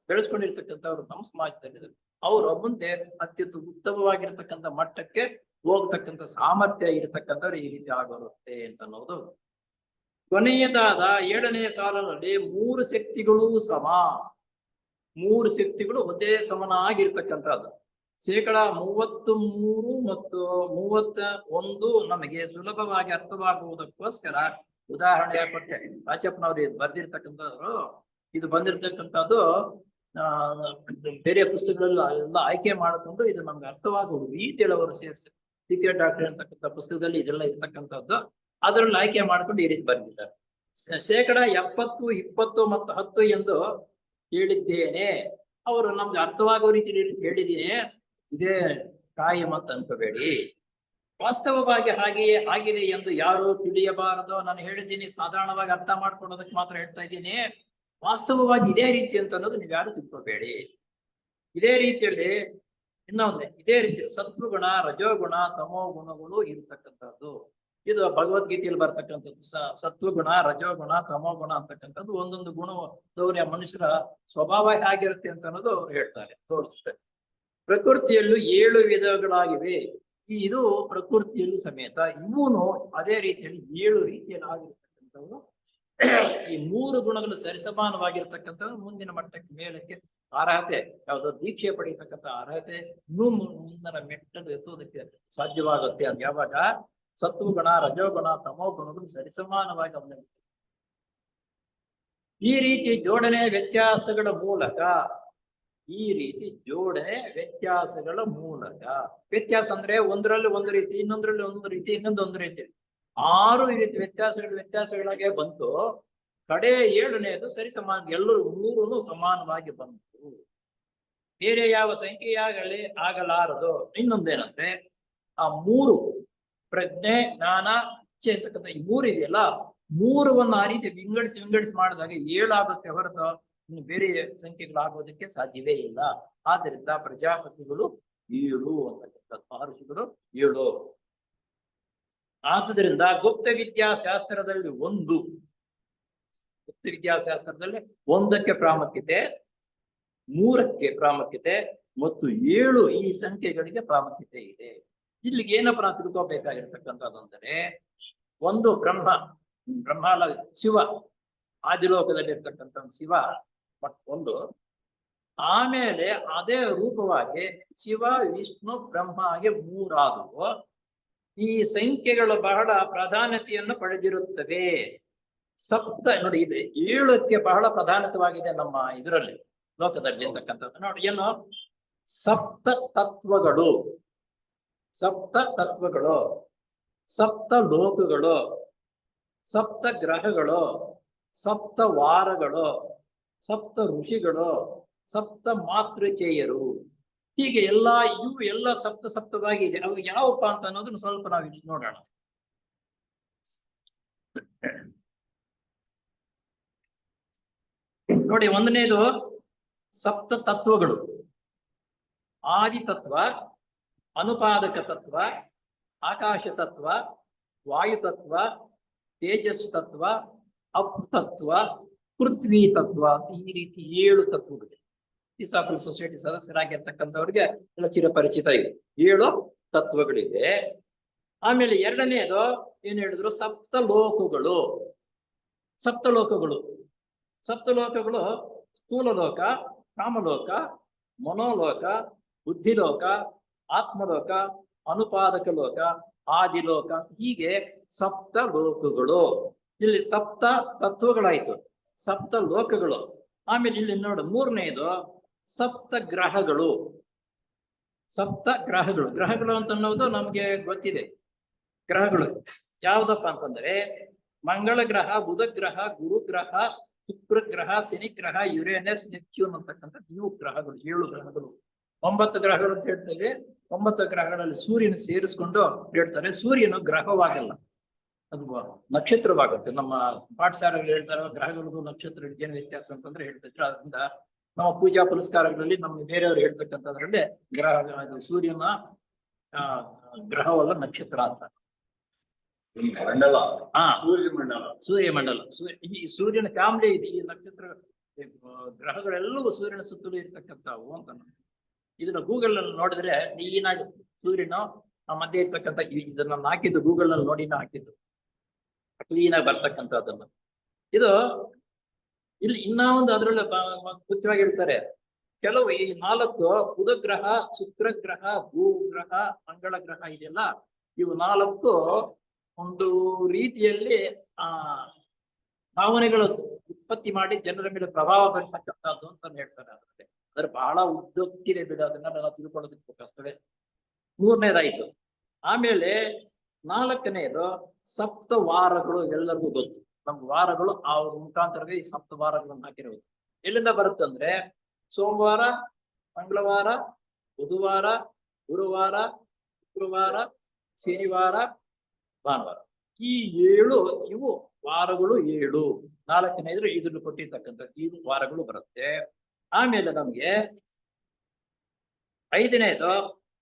ಬೆಳೆಸ್ಕೊಂಡಿರ್ತಕ್ಕಂಥವ್ರು ನಮ್ಮ ಸಮಾಜದಲ್ಲಿದ್ದಾರೆ. ಅವರು ಮುಂದೆ ಅತ್ಯಂತ ಉತ್ತಮವಾಗಿರ್ತಕ್ಕಂಥ ಮಟ್ಟಕ್ಕೆ ಹೋಗ್ತಕ್ಕಂಥ ಸಾಮರ್ಥ್ಯ ಇರತಕ್ಕಂಥವ್ರು ಈ ರೀತಿ ಆಗಿರುತ್ತೆ ಅಂತ ಅನ್ನೋದು. ಕೊನೆಯದಾದ 7ನೇ ಸಾಲಿನಲ್ಲಿ 3 ಶಕ್ತಿಗಳು ಸಮ. 3 ಶಕ್ತಿಗಳು ಒಂದೇ ಸಮನಾಗಿರ್ತಕ್ಕಂಥದ್ದು. 33 ಮತ್ತು 31 ನಮಗೆ ಸುಲಭವಾಗಿ ಅರ್ಥವಾಗುವುದಕ್ಕೋಸ್ಕರ ಉದಾಹರಣೆ ಕೊಟ್ಟೆ. ರಾಚಪ್ಪನವ್ರು ಬರ್ದಿರ್ತಕ್ಕಂಥವ್ರು ಇದು ಬಂದಿರತಕ್ಕಂಥದ್ದು ಬೇರೆ ಪುಸ್ತಕಗಳೆಲ್ಲ ಎಲ್ಲ ಆಯ್ಕೆ ಮಾಡಿಕೊಂಡು ಇದು ನಮ್ಗೆ ಅರ್ಥವಾಗುವ ರೀತಿಯಲ್ಲಿ ಅವರು ಸೇರಿಸಿ ಸೀಕ್ರೆಟ್ ಡಾಕ್ಟರ್ ಅಂತಕ್ಕಂಥ ಪುಸ್ತಕದಲ್ಲಿ ಇದೆಲ್ಲ ಇರ್ತಕ್ಕಂಥದ್ದು ಅದರಲ್ಲಿ ಆಯ್ಕೆ ಮಾಡ್ಕೊಂಡು ಈ ರೀತಿ ಬರ್ದಿದ್ದಾರೆ. 70, 20 ಮತ್ತು 10 ಎಂದು ಹೇಳಿದ್ದೇನೆ. ಅವರು ನಮ್ಗೆ ಅರ್ಥವಾಗುವ ರೀತಿಯಲ್ಲಿ ಹೇಳಿದ್ದೀನಿ. ಇದೇ ಕಾಯಂ ಅಂತ ಅನ್ಕೋಬೇಡಿ. ವಾಸ್ತವವಾಗಿ ಹಾಗೆಯೇ ಆಗಿದೆ ಎಂದು ಯಾರು ತಿಳಿಯಬಾರದು. ನಾನು ಹೇಳಿದ್ದೀನಿ, ಸಾಧಾರಣವಾಗಿ ಅರ್ಥ ಮಾಡ್ಕೊಳ್ಳೋದಕ್ಕೆ ಮಾತ್ರ ಹೇಳ್ತಾ ಇದ್ದೀನಿ. ವಾಸ್ತವವಾಗಿ ಇದೇ ರೀತಿ ಅಂತ ಅನ್ನೋದು ನೀವು ಯಾರು ತಿಳ್ಕೋಬೇಡಿ. ಇದೇ ರೀತಿಯಲ್ಲಿ ಇನ್ನೊಂದು ಇದೇ ರೀತಿ ಸತ್ವಗುಣ, ರಜೋಗುಣ, ತಮೋ ಗುಣಗಳು ಇರತಕ್ಕಂಥದ್ದು. ಇದು ಭಗವದ್ಗೀತೆಯಲ್ಲಿ ಬರ್ತಕ್ಕಂಥದ್ದು. ಸತ್ವಗುಣ, ರಜೋಗುಣ, ತಮೋಗುಣ ಅಂತಕ್ಕಂಥದ್ದು ಒಂದೊಂದು ಗುಣದವರ ಮನುಷ್ಯರ ಸ್ವಭಾವ ಹೇಗಿರುತ್ತೆ ಅಂತ ಅನ್ನೋದು ಅವ್ರು ಹೇಳ್ತಾರೆ, ತೋರಿಸ್ತಾರೆ. ಪ್ರಕೃತಿಯಲ್ಲೂ 7 ವಿಧಗಳಾಗಿವೆ. ಇದು ಪ್ರಕೃತಿಯಲ್ಲೂ ಸಮೇತ ಇವನು ಅದೇ ರೀತಿಯಲ್ಲಿ 7 ರೀತಿಯಲ್ಲಿ ಆಗಿರ್ತಕ್ಕಂಥವ್ರು. ಈ 3 ಗುಣಗಳು ಸರಿಸಮಾನವಾಗಿರ್ತಕ್ಕಂಥವ್ರು ಮುಂದಿನ ಮಟ್ಟಕ್ಕೆ ಮೇಲಕ್ಕೆ ಅರ್ಹತೆ, ಯಾವುದೋ ದೀಕ್ಷೆ ಪಡೀತಕ್ಕಂಥ ಅರ್ಹತೆ ಇನ್ನೂ ಮುಂದಿನ ಮೆಟ್ಟಲು ಎತ್ತುವುದಕ್ಕೆ ಸಾಧ್ಯವಾಗುತ್ತೆ. ಅದು ಯಾವಾಗ ಸತ್ವಗುಣ, ರಜೋಗುಣ, ತಮೋ ಗುಣಗಳು ಸರಿಸಮಾನವಾಗಿ ಅವಲಂಬಿತ. ಈ ರೀತಿ ಜೋಡಣೆ ವ್ಯತ್ಯಾಸಗಳ ಮೂಲಕ ಈ ರೀತಿ ಜೋಡಣೆ ವ್ಯತ್ಯಾಸಗಳ ಮೂಲಕ. ವ್ಯತ್ಯಾಸ ಅಂದ್ರೆ ಒಂದರಲ್ಲಿ ಒಂದು ರೀತಿ, ಇನ್ನೊಂದರಲ್ಲಿ ಒಂದು ರೀತಿ, ಇನ್ನೊಂದೊಂದು ರೀತಿ, 6 ಈ ರೀತಿ ವ್ಯತ್ಯಾಸಗಳಾಗೆ ಬಂತು. ಕಡೆ 7ನೇದು ಸರಿ ಸಮಾನ, ಎಲ್ಲರೂ 3 ಸಮಾನವಾಗಿ ಬಂತು. ಬೇರೆ ಯಾವ ಸಂಖ್ಯೆಯಾಗಲಿ ಆಗಲಾರದು. ಇನ್ನೊಂದೇನಂದ್ರೆ ಆ 3 ಪ್ರಜ್ಞೆ, ಜ್ಞಾನ, ಇಚ್ಛೆ ಅಂತಕ್ಕಂಥ ಈ 3 ಇದೆಯಲ್ಲ, 3ವನ್ನು ಆ ರೀತಿ ವಿಂಗಡಿಸಿ ಮಾಡಿದಾಗ 7 ಆಗುತ್ತೆ ಹೊರತು ಇನ್ನು ಬೇರೆ ಸಂಖ್ಯೆಗಳಾಗೋದಕ್ಕೆ ಸಾಧ್ಯವೇ ಇಲ್ಲ. ಆದ್ದರಿಂದ ಪ್ರಜಾಪತಿಗಳು 7 ಅಂತಕ್ಕಂಥ ಮಹರ್ಷಿಗಳು 7. ಆದುದರಿಂದ ಗುಪ್ತ ವಿದ್ಯಾಶಾಸ್ತ್ರದಲ್ಲಿ 1, ಗುಪ್ತ ವಿದ್ಯಾಶಾಸ್ತ್ರದಲ್ಲಿ 1ಕ್ಕೆ ಪ್ರಾಮುಖ್ಯತೆ, 3ಕ್ಕೆ ಪ್ರಾಮುಖ್ಯತೆ ಮತ್ತು 7 ಈ ಸಂಖ್ಯೆಗಳಿಗೆ ಪ್ರಾಮುಖ್ಯತೆ ಇದೆ. ಇಲ್ಲಿಗೆ ಏನಪ್ಪ ನಾವು ತಿಳ್ಕೋಬೇಕಾಗಿರ್ತಕ್ಕಂಥದ್ದಂದರೆ, ಒಂದು ಬ್ರಹ್ಮ ಅಲ್ಲ, ಶಿವ, ಆದಿಲೋಕದಲ್ಲಿ ಇರ್ತಕ್ಕಂಥ ಶಿವ ಒಂದು. ಆಮೇಲೆ ಅದೇ ರೂಪವಾಗಿ ಶಿವ, ವಿಷ್ಣು, ಬ್ರಹ್ಮ ಹಾಗೆ 3 ಆದವು. ಈ ಸಂಖ್ಯೆಗಳು ಬಹಳ ಪ್ರಾಧಾನ್ಯತೆಯನ್ನು ಪಡೆದಿರುತ್ತವೆ. ನೋಡಿ, ಇದೆ 7ಕ್ಕೆ ಬಹಳ ಪ್ರಾಧಾನ್ಯತವಾಗಿದೆ ನಮ್ಮ ಇದರಲ್ಲಿ, ಲೋಕದಲ್ಲಿ ಇರ್ತಕ್ಕಂಥದ್ದು. ನೋಡಿ ಏನು, ಸಪ್ತ ತತ್ವಗಳು, ಸಪ್ತ ಲೋಕಗಳು, ಸಪ್ತ ಗ್ರಹಗಳು, ಸಪ್ತ ವಾರಗಳು, ಸಪ್ತ ಋಷಿಗಳು, ಸಪ್ತ ಮಾತೃಕೇಯರು, ಹೀಗೆ ಇವು ಎಲ್ಲ ಸಪ್ತವಾಗಿದೆ. ಅವು ಯಾವಪ್ಪ ಅಂತ ಅನ್ನೋದನ್ನು ಸ್ವಲ್ಪ ನಾವು ಇಲ್ಲಿ ನೋಡೋಣ. ನೋಡಿ, 1ನೇದು ಸಪ್ತ ತತ್ವಗಳು: ಆದಿ ತತ್ವ, ಅನುಪಾದಕ ತತ್ವ, ಆಕಾಶ ತತ್ವ, ವಾಯು ತತ್ವ, ತೇಜಸ್ಸು ತತ್ವ, ಅಪ್ ತತ್ವ, ಪೃಥ್ವಿ ತತ್ವ ಅಂತ ಈ ರೀತಿ 7 ತತ್ವಗಳು. ಫಿಲಾಸಫಿಕಲ್ ಸೊಸೈಟಿ ಸದಸ್ಯರಾಗಿರ್ತಕ್ಕಂಥವ್ರಿಗೆ ಎಲ್ಲ ಚಿರಪರಿಚಿತ ಇದೆ. 7 ತತ್ವಗಳಿವೆ. ಆಮೇಲೆ 2ನೇದು ಏನ್ ಹೇಳಿದ್ರು, ಸಪ್ತಲೋಕಗಳು. ಸ್ಥೂಲ ಲೋಕ, ಕಾಮಲೋಕ, ಮನೋಲೋಕ, ಬುದ್ಧಿಲೋಕ, ಆತ್ಮಲೋಕ, ಅನುಪಾದಕ ಲೋಕ, ಆದಿಲೋಕ, ಹೀಗೆ ಸಪ್ತ ಲೋಕಗಳು. ಇಲ್ಲಿ ಸಪ್ತ ತತ್ವಗಳಾಯ್ತು, ಸಪ್ತ ಲೋಕಗಳು. ಆಮೇಲೆ ಇಲ್ಲಿ ನೋಡು, 3ನೇದು ಸಪ್ತ ಗ್ರಹಗಳು. ಗ್ರಹಗಳು ಅಂತ ಅನ್ನೋದು ನಮ್ಗೆ ಗೊತ್ತಿದೆ. ಗ್ರಹಗಳು ಯಾವ್ದಪ್ಪ ಅಂತಂದ್ರೆ, ಮಂಗಳ ಗ್ರಹ, ಬುಧ ಗ್ರಹ, ಗುರು ಗ್ರಹ, ಶುಕ್ರ ಗ್ರಹ, ಶನಿ ಗ್ರಹ, ಯುರೇನಸ್, ನೆಪ್ಟ್ಯೂನ್ ಅಂತಕ್ಕಂಥ ಇವು ಗ್ರಹಗಳು. 7 ಗ್ರಹಗಳು. 9 ಗ್ರಹಗಳು ಅಂತ ಹೇಳ್ತೇವೆ. 9 ಗ್ರಹಗಳಲ್ಲಿ ಸೂರ್ಯನ ಸೇರಿಸ್ಕೊಂಡು ಹೇಳ್ತಾರೆ. ಸೂರ್ಯನು ಗ್ರಹವಾಗಲ್ಲ, ಅದು ನಕ್ಷತ್ರವಾಗುತ್ತೆ. ನಮ್ಮ ಪಾಠಶಾಲೆಗಳು ಹೇಳ್ತಾರೆ ಗ್ರಹಗಳಿಗೂ ನಕ್ಷತ್ರಗಳಿಗೆ ಏನು ವ್ಯತ್ಯಾಸ ಅಂತಂದ್ರೆ ಹೇಳ್ತಿದ್ರು. ಅದರಿಂದ ನಮ್ಮ ಪೂಜಾ ಪುನಸ್ಕಾರಗಳಲ್ಲಿ ನಮ್ಮ ಬೇರೆಯವರು ಹೇಳ್ತಕ್ಕಂಥದ್ರಲ್ಲಿ ಸೂರ್ಯನ ಗ್ರಹವಲ್ಲ, ನಕ್ಷತ್ರ ಅಂತ. ಸೂರ್ಯಮಂಡಲ. ಈ ಸೂರ್ಯನ ಫ್ಯಾಮಿಲಿ ಇದೆ. ಈ ನಕ್ಷತ್ರ ಗ್ರಹಗಳೆಲ್ಲವೂ ಸೂರ್ಯನ ಸುತ್ತಲೂ ಇರ್ತಕ್ಕಂಥವು ಅಂತ. ಇದನ್ನ ಗೂಗಲ್ ನಲ್ಲಿ ನೋಡಿದ್ರೆ ನೀನಾಗಿ ಸೂರ್ಯನ ಮಧ್ಯೆ ಇರ್ತಕ್ಕಂಥ ಇದನ್ನ ಹಾಕಿದ್ದು ಗೂಗಲ್ ನಲ್ಲಿ ನೋಡಿ ಹಾಕಿದ್ದು ಕ್ಲೀನ್ ಆಗಿ ಬರ್ತಕ್ಕಂಥದ್ದನ್ನ. ಇದು ಇಲ್ಲಿ ಇನ್ನ ಒಂದು ಅದ್ರಲ್ಲಿ ಮುಖ್ಯವಾಗಿ ಹೇಳ್ತಾರೆ, ಕೆಲವು ಈ 4 ಬುಧ ಗ್ರಹ, ಶುಕ್ರ ಗ್ರಹ, ಭೂಗ್ರಹ, ಮಂಗಳ ಗ್ರಹ ಇದೆಯಲ್ಲ, ಇವು 4 ಒಂದು ರೀತಿಯಲ್ಲಿ ಭಾವನೆಗಳು ಉತ್ಪತ್ತಿ ಮಾಡಿ ಜನರ ಮೇಲೆ ಪ್ರಭಾವ ಬೀರ್ತಕ್ಕಂಥದ್ದು ಅಂತ ಹೇಳ್ತಾರೆ. ಅದ್ರ ಬಹಳ ಉದ್ದಕ್ಕಿದೆ ಬಿಡ, ಅದನ್ನ ನಾವು ತಿಳ್ಕೊಳ್ಳೋದಕ್ಕೆ ಕಷ್ಟವೇ. 3ನೇದಾಯ್ತು. ಆಮೇಲೆ 4ನೇದು ಸಪ್ತ ವಾರಗಳು. ಎಲ್ಲರಿಗೂ ಗೊತ್ತು, ನಮ್ಗೆ ವಾರಗಳು ಅವ್ರ ಮುಖಾಂತರವೇ ಈ ಸಪ್ತ ವಾರಗಳನ್ನು ಹಾಕಿರೋದು. ಎಲ್ಲಿಂದ ಬರುತ್ತಂದ್ರೆ, ಸೋಮವಾರ, ಮಂಗಳವಾರ, ಬುಧವಾರ, ಗುರುವಾರ, ಶುಕ್ರವಾರ, ಶನಿವಾರ, ಭಾನುವಾರ, ಈ 7 ಇವು ವಾರಗಳು. 7 4ನೇದ್ರು ಇದನ್ನು ಕೊಟ್ಟಿರ್ತಕ್ಕಂಥ ಈ ವಾರಗಳು ಬರುತ್ತೆ. ಆಮೇಲೆ ನಮ್ಗೆ 5ನೇದು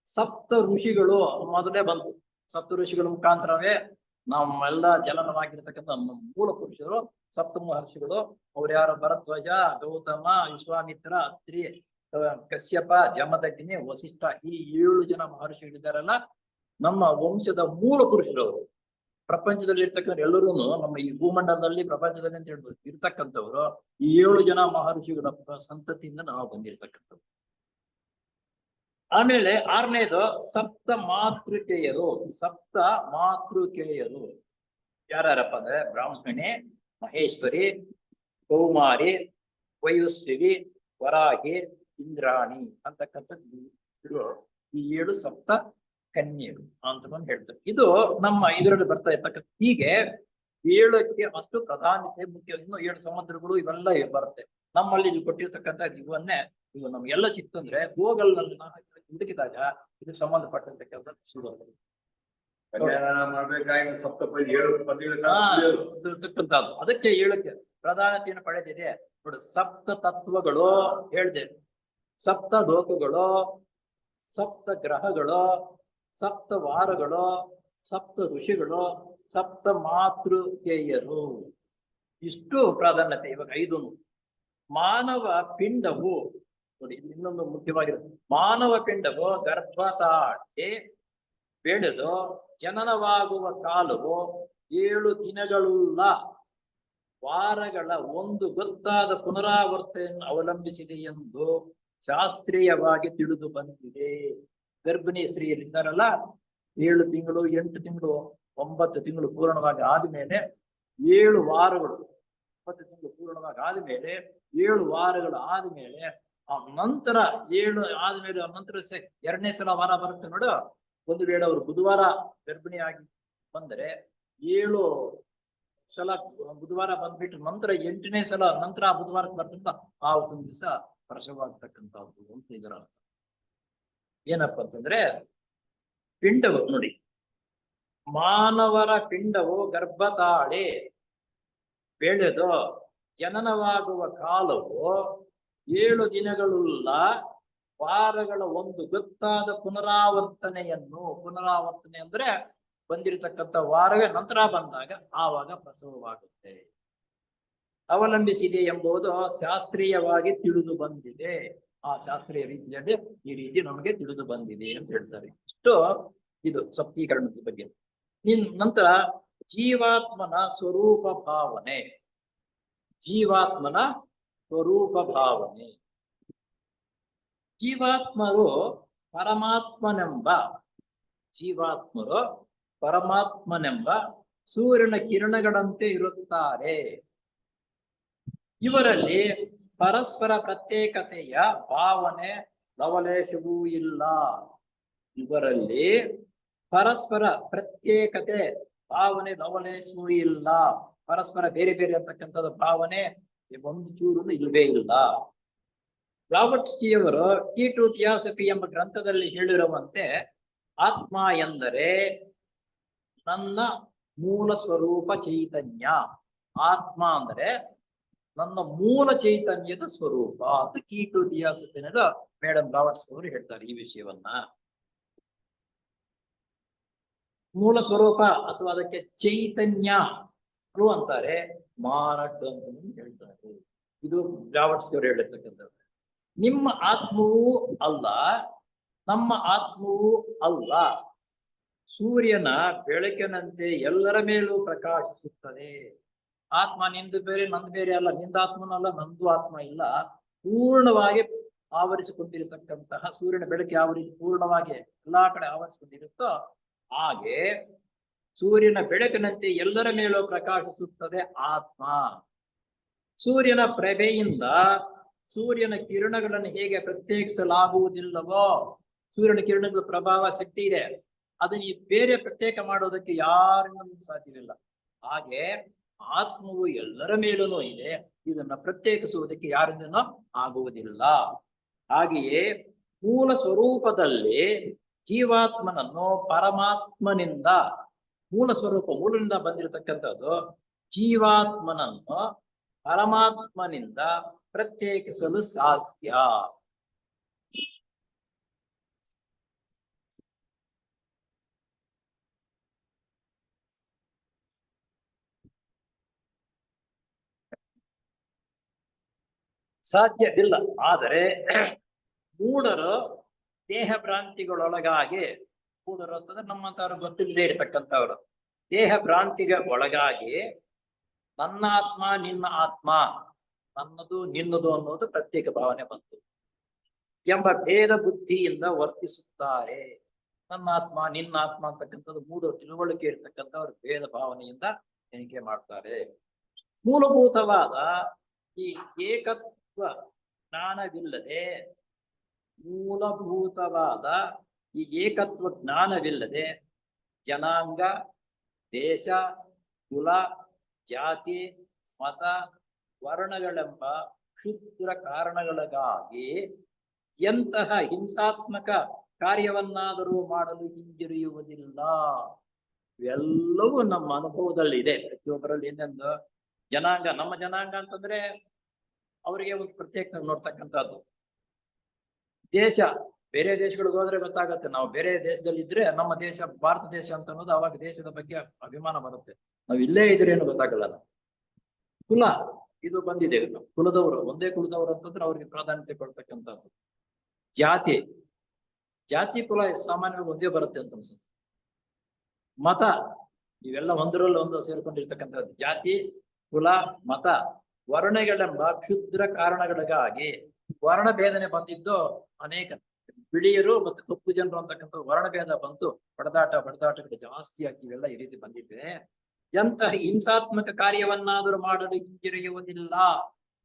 ಸಪ್ತ ಋಷಿಗಳು ಮೊದಲೇ ಬಂತು. ಸಪ್ತ ಋಷಿಗಳ ಮುಖಾಂತರವೇ ನಮ್ಮೆಲ್ಲ ಜನನವಾಗಿರ್ತಕ್ಕಂಥ ಮೂಲ ಪುರುಷರು ಸಪ್ತ ಮಹರ್ಷಿಗಳು. ಅವ್ರು ಯಾರು? ಭರದ್ವಾಜ, ಗೌತಮ, ವಿಶ್ವಾಮಿತ್ರ, ಅತ್ರಿ, ಕಶ್ಯಪ, ಜಮದಗ್ನಿ, ವಸಿಷ್ಠ, ಈ 7 ಜನ ಮಹರ್ಷಿಗಳಿದ್ದಾರಲ್ಲ, ನಮ್ಮ ವಂಶದ ಮೂಲ ಪುರುಷರು. ಪ್ರಪಂಚದಲ್ಲಿ ಇರ್ತಕ್ಕಂಥ ಎಲ್ಲರೂ ನಮ್ಮ ಈ ಭೂಮಂಡಲದಲ್ಲಿ, ಪ್ರಪಂಚದಲ್ಲಿ ಅಂತ ಹೇಳ್ಬೋದು ಇರ್ತಕ್ಕಂಥವ್ರು ಈ 7 ಜನ ಮಹರ್ಷಿಗಳ ಸಂತತಿಯಿಂದ ನಾವು ಬಂದಿರ್ತಕ್ಕಂಥವ್ರು. ಆಮೇಲೆ 6ನೇದು ಸಪ್ತ ಮಾತೃಕೆಯರು. ಯಾರ್ಯಾರಪ್ಪ ಅಂದ್ರೆ, ಬ್ರಾಹ್ಮಣಿ, ಮಹೇಶ್ವರಿ, ಕೌಮಾರಿ, ವೈವಸ್ವಿನಿ, ವರಾಹಿ, ಇಂದ್ರಾಣಿ ಅಂತಕ್ಕಂಥದ್ದು ಈ 7 ಸಪ್ತ ಕನ್ಯೆಗಳು ಅಂತ ಹೇಳ್ತಾರೆ. ಇದು ನಮ್ಮ ಇದರಲ್ಲಿ ಬರ್ತಾ ಇರ್ತಕ್ಕಂಥ ಹೀಗೆ 7ಕ್ಕೆ ಅಷ್ಟು ಪ್ರಾಧಾನ್ಯತೆ ಮುಖ್ಯ. ಇನ್ನು 7 ಸಮುದ್ರಗಳು ಇವೆಲ್ಲ ಬರುತ್ತೆ. ನಮ್ಮಲ್ಲಿ ಇದು ಕೊಟ್ಟಿರ್ತಕ್ಕಂಥ ಇವನ್ನೇ ಇವು ನಮ್ಗೆಲ್ಲ ಸಿಕ್ತಂದ್ರೆ ಗೂಗಲ್ ನಲ್ಲಿ ಹುಡುಕಿದಾಗ ಇದಕ್ಕೆ ಸಂಬಂಧಪಟ್ಟಂತ ಕೆಲಸ ಸಿಗೋದು. ಕನ್ಯಾದಾನ ಮಾಡ್ಬೇಕಾಗಿ ಸಪ್ತಪದಿ 7 ಪದಿಗಳ ಇರ್ತಕ್ಕಂಥದ್ದು. ಅದಕ್ಕೆ 7ಕ್ಕೆ ಪ್ರಾಧಾನ್ಯತೆಯನ್ನು ಪಡೆದಿದೆ ನೋಡಿ. ಸಪ್ತ ತತ್ವಗಳು ಹೇಳ್ದೆ, ಸಪ್ತ ಲೋಕಗಳು, ಸಪ್ತ ಗ್ರಹಗಳು, ಸಪ್ತ ವಾರಗಳು, ಸಪ್ತ ಋಷಿಗಳು, ಸಪ್ತ ಮಾತೃಕೇಯರು, ಇಷ್ಟು ಪ್ರಾಧಾನ್ಯತೆ. ಇವಾಗ 5 ಮಾನವ ಪಿಂಡವು ನೋಡಿ, ಇನ್ನೊಂದು ಮುಖ್ಯವಾಗಿರೋದು, ಮಾನವ ಪಿಂಡವು ಗರ್ಭತಾಡಿ ಬೆಳೆದು ಜನನವಾಗುವ ಕಾಲವು 7 ದಿನಗಳುಳ್ಳ ವಾರಗಳ ಒಂದು ಗೊತ್ತಾದ ಪುನರಾವರ್ತನೆಯನ್ನು ಅವಲಂಬಿಸಿದೆ ಎಂದು ಶಾಸ್ತ್ರೀಯವಾಗಿ ತಿಳಿದು ಬಂದಿದೆ. ಗರ್ಭಿಣಿ ಸ್ತ್ರೀಯರಿದ್ದಾರಲ್ಲ, 7 ತಿಂಗಳು, 8 ತಿಂಗಳು, 9 ತಿಂಗಳು ಪೂರ್ಣವಾಗಿ ಆದ್ಮೇಲೆ 7 ವಾರಗಳು, 9 ತಿಂಗಳು ಪೂರ್ಣವಾಗಿ ಆದ್ಮೇಲೆ 7 ವಾರಗಳು ಆದ್ಮೇಲೆ ಆ ನಂತರ 7 ಆದ್ಮೇಲೆ ನಂತರ 2ನೇ ಸಲ ವಾರ ಬರುತ್ತೆ ನೋಡು. ಒಂದು ವೇಳೆ ಅವರು ಬುಧವಾರ ಗರ್ಭಿಣಿಯಾಗಿ ಬಂದರೆ 7 ಸಲ ಬುಧವಾರ ಬಂದ್ಬಿಟ್ಟು ನಂತರ 8ನೇ ಸಲ ನಂತರ ಆ ಬುಧವಾರಕ್ಕೆ ಬರ್ತಂತ ಆ ಒಂದು ದಿವಸ ಪ್ರಸವಾಗ್ತಕ್ಕಂಥದ್ದು ಅಂತ ಇದರ ಅರ್ಥ. ಏನಪ್ಪ ಅಂತಂದ್ರೆ ಪಿಂಡವು ನೋಡಿ, ಮಾನವರ ಪಿಂಡವು ಗರ್ಭತಾಳಿ ಬೆಳೆದು ಜನನವಾಗುವ ಕಾಲವು 7 ದಿನಗಳುಳ್ಳ ವಾರಗಳ ಒಂದು ಗೊತ್ತಾದ ಪುನರಾವರ್ತನೆ ಅಂದ್ರೆ ಬಂದಿರತಕ್ಕಂಥ ವಾರವೇ ನಂತರ ಬಂದಾಗ ಆವಾಗ ಪ್ರಸವವಾಗುತ್ತೆ, ಅವಲಂಬಿಸಿದೆ ಎಂಬುದು ಶಾಸ್ತ್ರೀಯವಾಗಿ ತಿಳಿದು ಬಂದಿದೆ. ಆ ಶಾಸ್ತ್ರೀಯ ರೀತಿಯಲ್ಲಿ ಈ ರೀತಿ ನಮಗೆ ತಿಳಿದು ಬಂದಿದೆ ಅಂತ ಹೇಳ್ತಾರೆ. ಇಷ್ಟು ಇದು ಸಪ್ತೀಕರಣದ ಬಗ್ಗೆ. ನಂತರ ಜೀವಾತ್ಮನ ಸ್ವರೂಪ ಭಾವನೆ. ಜೀವಾತ್ಮನ ಸ್ವರೂಪ ಭಾವನೆ. ಜೀವಾತ್ಮರು ಪರಮಾತ್ಮನೆಂಬ ಸೂರ್ಯನ ಕಿರಣಗಳಂತೆ ಇರುತ್ತಾರೆ. ಇವರಲ್ಲಿ ಪರಸ್ಪರ ಪ್ರತ್ಯೇಕತೆಯ ಭಾವನೆ ಲವಲೇಶವೂ ಇಲ್ಲ. ಇವರಲ್ಲಿ ಪರಸ್ಪರ ಪ್ರತ್ಯೇಕತೆ ಭಾವನೆ ಲವಲೇಶವೂ ಇಲ್ಲ. ಪರಸ್ಪರ ಬೇರೆ ಬೇರೆ ಅಂತಕ್ಕಂಥದ್ದು ಭಾವನೆ ಒಂದು ಚೂರು ಇಲ್ಲವೇ ಇಲ್ಲ. ರಾಬರ್ಟ್ಸ್ಕಿಯವರು ಕೀ ಟು ಥಿಯಾಸಫಿ ಎಂಬ ಗ್ರಂಥದಲ್ಲಿ ಹೇಳಿರುವಂತೆ ಆತ್ಮ ಎಂದರೆ ನನ್ನ ಮೂಲ ಸ್ವರೂಪ ಚೈತನ್ಯ. ಆತ್ಮ ಅಂದ್ರೆ ನನ್ನ ಮೂಲ ಚೈತನ್ಯದ ಸ್ವರೂಪ ಅಂತ ಕೀ ಟು ಥಿಯಾಸಫಿನಲ್ಲಿ ಮೇಡಮ್ ರಾಬರ್ಟ್ಸ್ ಅವರು ಹೇಳ್ತಾರೆ ಈ ವಿಷಯವನ್ನ. ಮೂಲ ಸ್ವರೂಪ ಅಥವಾ ಅದಕ್ಕೆ ಚೈತನ್ಯ ಅಂತಾರೆ, ಮಾನಡ್ ಅಂತ ಹೇಳ್ತಾರೆ. ಇದು ರಾಬರ್ಟ್ಸ್ ಅವರು ಹೇಳಿರ್ತಕ್ಕಂಥದ್ದು. ನಿಮ್ಮ ಆತ್ಮವೂ ಅಲ್ಲ, ನಮ್ಮ ಆತ್ಮವೂ ಅಲ್ಲ. ಸೂರ್ಯನ ಬೆಳಕಿನಂತೆ ಎಲ್ಲರ ಮೇಲೂ ಪ್ರಕಾಶಿಸುತ್ತದೆ. ಆತ್ಮ ನಿಂದು ಬೇರೆ ನಂದು ಬೇರೆ ಅಲ್ಲ, ನಿಂದ ಆತ್ಮನಲ್ಲ ನಂದು ಆತ್ಮ ಇಲ್ಲ. ಪೂರ್ಣವಾಗಿ ಆವರಿಸಿಕೊಂಡಿರತಕ್ಕಂತಹ ಸೂರ್ಯನ ಬೆಳಕು ಯಾವ ರೀತಿ ಪೂರ್ಣವಾಗಿ ಎಲ್ಲಾ ಕಡೆ ಆವರಿಸಿಕೊಂಡಿರುತ್ತೋ ಹಾಗೆ ಸೂರ್ಯನ ಬೆಳಕಿನಂತೆ ಎಲ್ಲರ ಮೇಲೂ ಪ್ರಕಾಶಿಸುತ್ತದೆ ಆತ್ಮ. ಸೂರ್ಯನ ಪ್ರಭೆಯಿಂದ ಸೂರ್ಯನ ಕಿರಣಗಳನ್ನು ಹೇಗೆ ಪ್ರತ್ಯೇಕಿಸಲಾಗುವುದಿಲ್ಲವೋ, ಸೂರ್ಯನ ಕಿರಣಗಳ ಪ್ರಭಾವ ಶಕ್ತಿ ಇದೆ, ಅದನ್ನ ಬೇರೆ ಪ್ರತ್ಯೇಕ ಮಾಡೋದಕ್ಕೆ ಯಾರಿಂದಲೂ ಸಾಧ್ಯವಿಲ್ಲ. ಹಾಗೆ ಆತ್ಮವು ಎಲ್ಲರ ಮೇಲೂ ಇದೆ, ಇದನ್ನ ಪ್ರತ್ಯೇಕಿಸುವುದಕ್ಕೆ ಯಾರಿಂದನೂ ಆಗುವುದಿಲ್ಲ. ಹಾಗೆಯೇ ಮೂಲ ಸ್ವರೂಪದಲ್ಲಿ ಜೀವಾತ್ಮನನ್ನು ಪರಮಾತ್ಮನಿಂದ, ಮೂಲ ಸ್ವರೂಪ ಮೂಲದಿಂದ ಬಂದಿರತಕ್ಕಂಥದ್ದು, ಜೀವಾತ್ಮನನ್ನು ಪರಮಾತ್ಮನಿಂದ ಪ್ರತ್ಯೇಕಿಸಲು ಸಾಧ್ಯ. ಸಾಧ್ಯವಿಲ್ಲ. ಆದರೆ ಮೂಢರು ದೇಹ ಭ್ರಾಂತಿಗಳೊಳಗಾಗಿ, ಮೂಢರು ಅಂತಂದ್ರೆ ನಮ್ಮಂತವ್ರು ಗೊತ್ತಿಲ್ಲದೆ ಇರತಕ್ಕಂಥವ್ರು, ದೇಹ ಭ್ರಾಂತಿಗೆ ಒಳಗಾಗಿ ನನ್ನ ಆತ್ಮ ನಿನ್ನ ಆತ್ಮ, ನನ್ನದು ನಿನ್ನದು ಅನ್ನೋದು ಪ್ರತ್ಯೇಕ ಭಾವನೆ ಬಂತು ಎಂಬ ಭೇದ ಬುದ್ಧಿಯಿಂದ ವರ್ತಿಸುತ್ತಾರೆ. ನನ್ನ ಆತ್ಮ ನಿನ್ನ ಆತ್ಮ ಅಂತಕ್ಕಂಥದ್ದು ಮೂಢ ತಿಳುವಳಿಕೆ ಇರತಕ್ಕಂಥವ್ರು ಭೇದ ಭಾವನೆಯಿಂದ ಎಣಿಕೆ ಮಾಡ್ತಾರೆ. ಮೂಲಭೂತವಾದ ಈ ಏಕತ್ವ ಜ್ಞಾನವಿಲ್ಲದೆ ಮೂಲಭೂತವಾದ ಈ ಏಕತ್ವ ಜ್ಞಾನವಿಲ್ಲದೆ ಜನಾಂಗ, ದೇಶ, ಕುಲ, ಜಾತಿ, ಮತ, ವರ್ಣಗಳೆಂಬ ಕ್ಷುದ್ರ ಕಾರಣಗಳಿಗಾಗಿ ಎಂತಹ ಹಿಂಸಾತ್ಮಕ ಕಾರ್ಯವನ್ನಾದರೂ ಮಾಡಲು ಹಿಂಜರಿಯುವುದಿಲ್ಲ. ಇವೆಲ್ಲವೂ ನಮ್ಮ ಅನುಭವದಲ್ಲಿ ಇದೆ. ಪ್ರತಿಯೊಬ್ಬರಲ್ಲಿ ಇನ್ನೊಂದು ಜನಾಂಗ, ನಮ್ಮ ಜನಾಂಗ ಅಂತಂದ್ರೆ ಅವರಿಗೆ ಒಂದು ಪ್ರತ್ಯೇಕ ನೋಡ್ತಕ್ಕಂಥದ್ದು. ದೇಶ, ಬೇರೆ ದೇಶಗಳಿಗೆ ಹೋದ್ರೆ ಗೊತ್ತಾಗತ್ತೆ. ನಾವು ಬೇರೆ ದೇಶದಲ್ಲಿ ಇದ್ರೆ ನಮ್ಮ ದೇಶ ಭಾರತ ದೇಶ ಅಂತ ಅನ್ನೋದು ಅವಾಗ ದೇಶದ ಬಗ್ಗೆ ಅಭಿಮಾನ ಬರುತ್ತೆ. ನಾವು ಇಲ್ಲೇ ಇದ್ರೆ ಏನು ಗೊತ್ತಾಗಲ್ಲ. ಕುಲ, ಇದು ಬಂದಿದೆ. ಕುಲದವರು, ಒಂದೇ ಕುಲದವರು ಅಂತಂದ್ರೆ ಅವ್ರಿಗೆ ಪ್ರಾಧಾನ್ಯತೆ ಕೊಡ್ತಕ್ಕಂಥದ್ದು. ಜಾತಿ, ಜಾತಿ ಕುಲ ಸಾಮಾನ್ಯವಾಗಿ ಒಂದೇ ಬರುತ್ತೆ ಅಂತ ಅನ್ಸುತ್ತೆ. ಮತ, ಇವೆಲ್ಲ ಒಂದರಲ್ಲಿ ಒಂದು ಸೇರ್ಕೊಂಡಿರ್ತಕ್ಕಂಥದ್ದು. ಜಾತಿ, ಕುಲ, ಮತ, ವರ್ಣಗಳೆಂಬ ಕ್ಷುದ್ರ ಕಾರಣಗಳಿಗಾಗಿ ವರ್ಣ ಭೇದನೆ ಬಂದಿದ್ದು ಅನೇಕ. ಬಿಳಿಯರು ಮತ್ತು ಕಪ್ಪು ಜನರು ಅಂತಕ್ಕಂಥ ವರ್ಣಭೇದ ಬಂತು, ಬಡದಾಟಗಳು ಜಾಸ್ತಿ ಆಗಿ ಇವೆಲ್ಲ ಈ ರೀತಿ ಬಂದಿದೆ. ಎಂತಹ ಹಿಂಸಾತ್ಮಕ ಕಾರ್ಯವನ್ನಾದರೂ ಮಾಡಲು ಹಿಂಜರಿಯುವುದಿಲ್ಲ.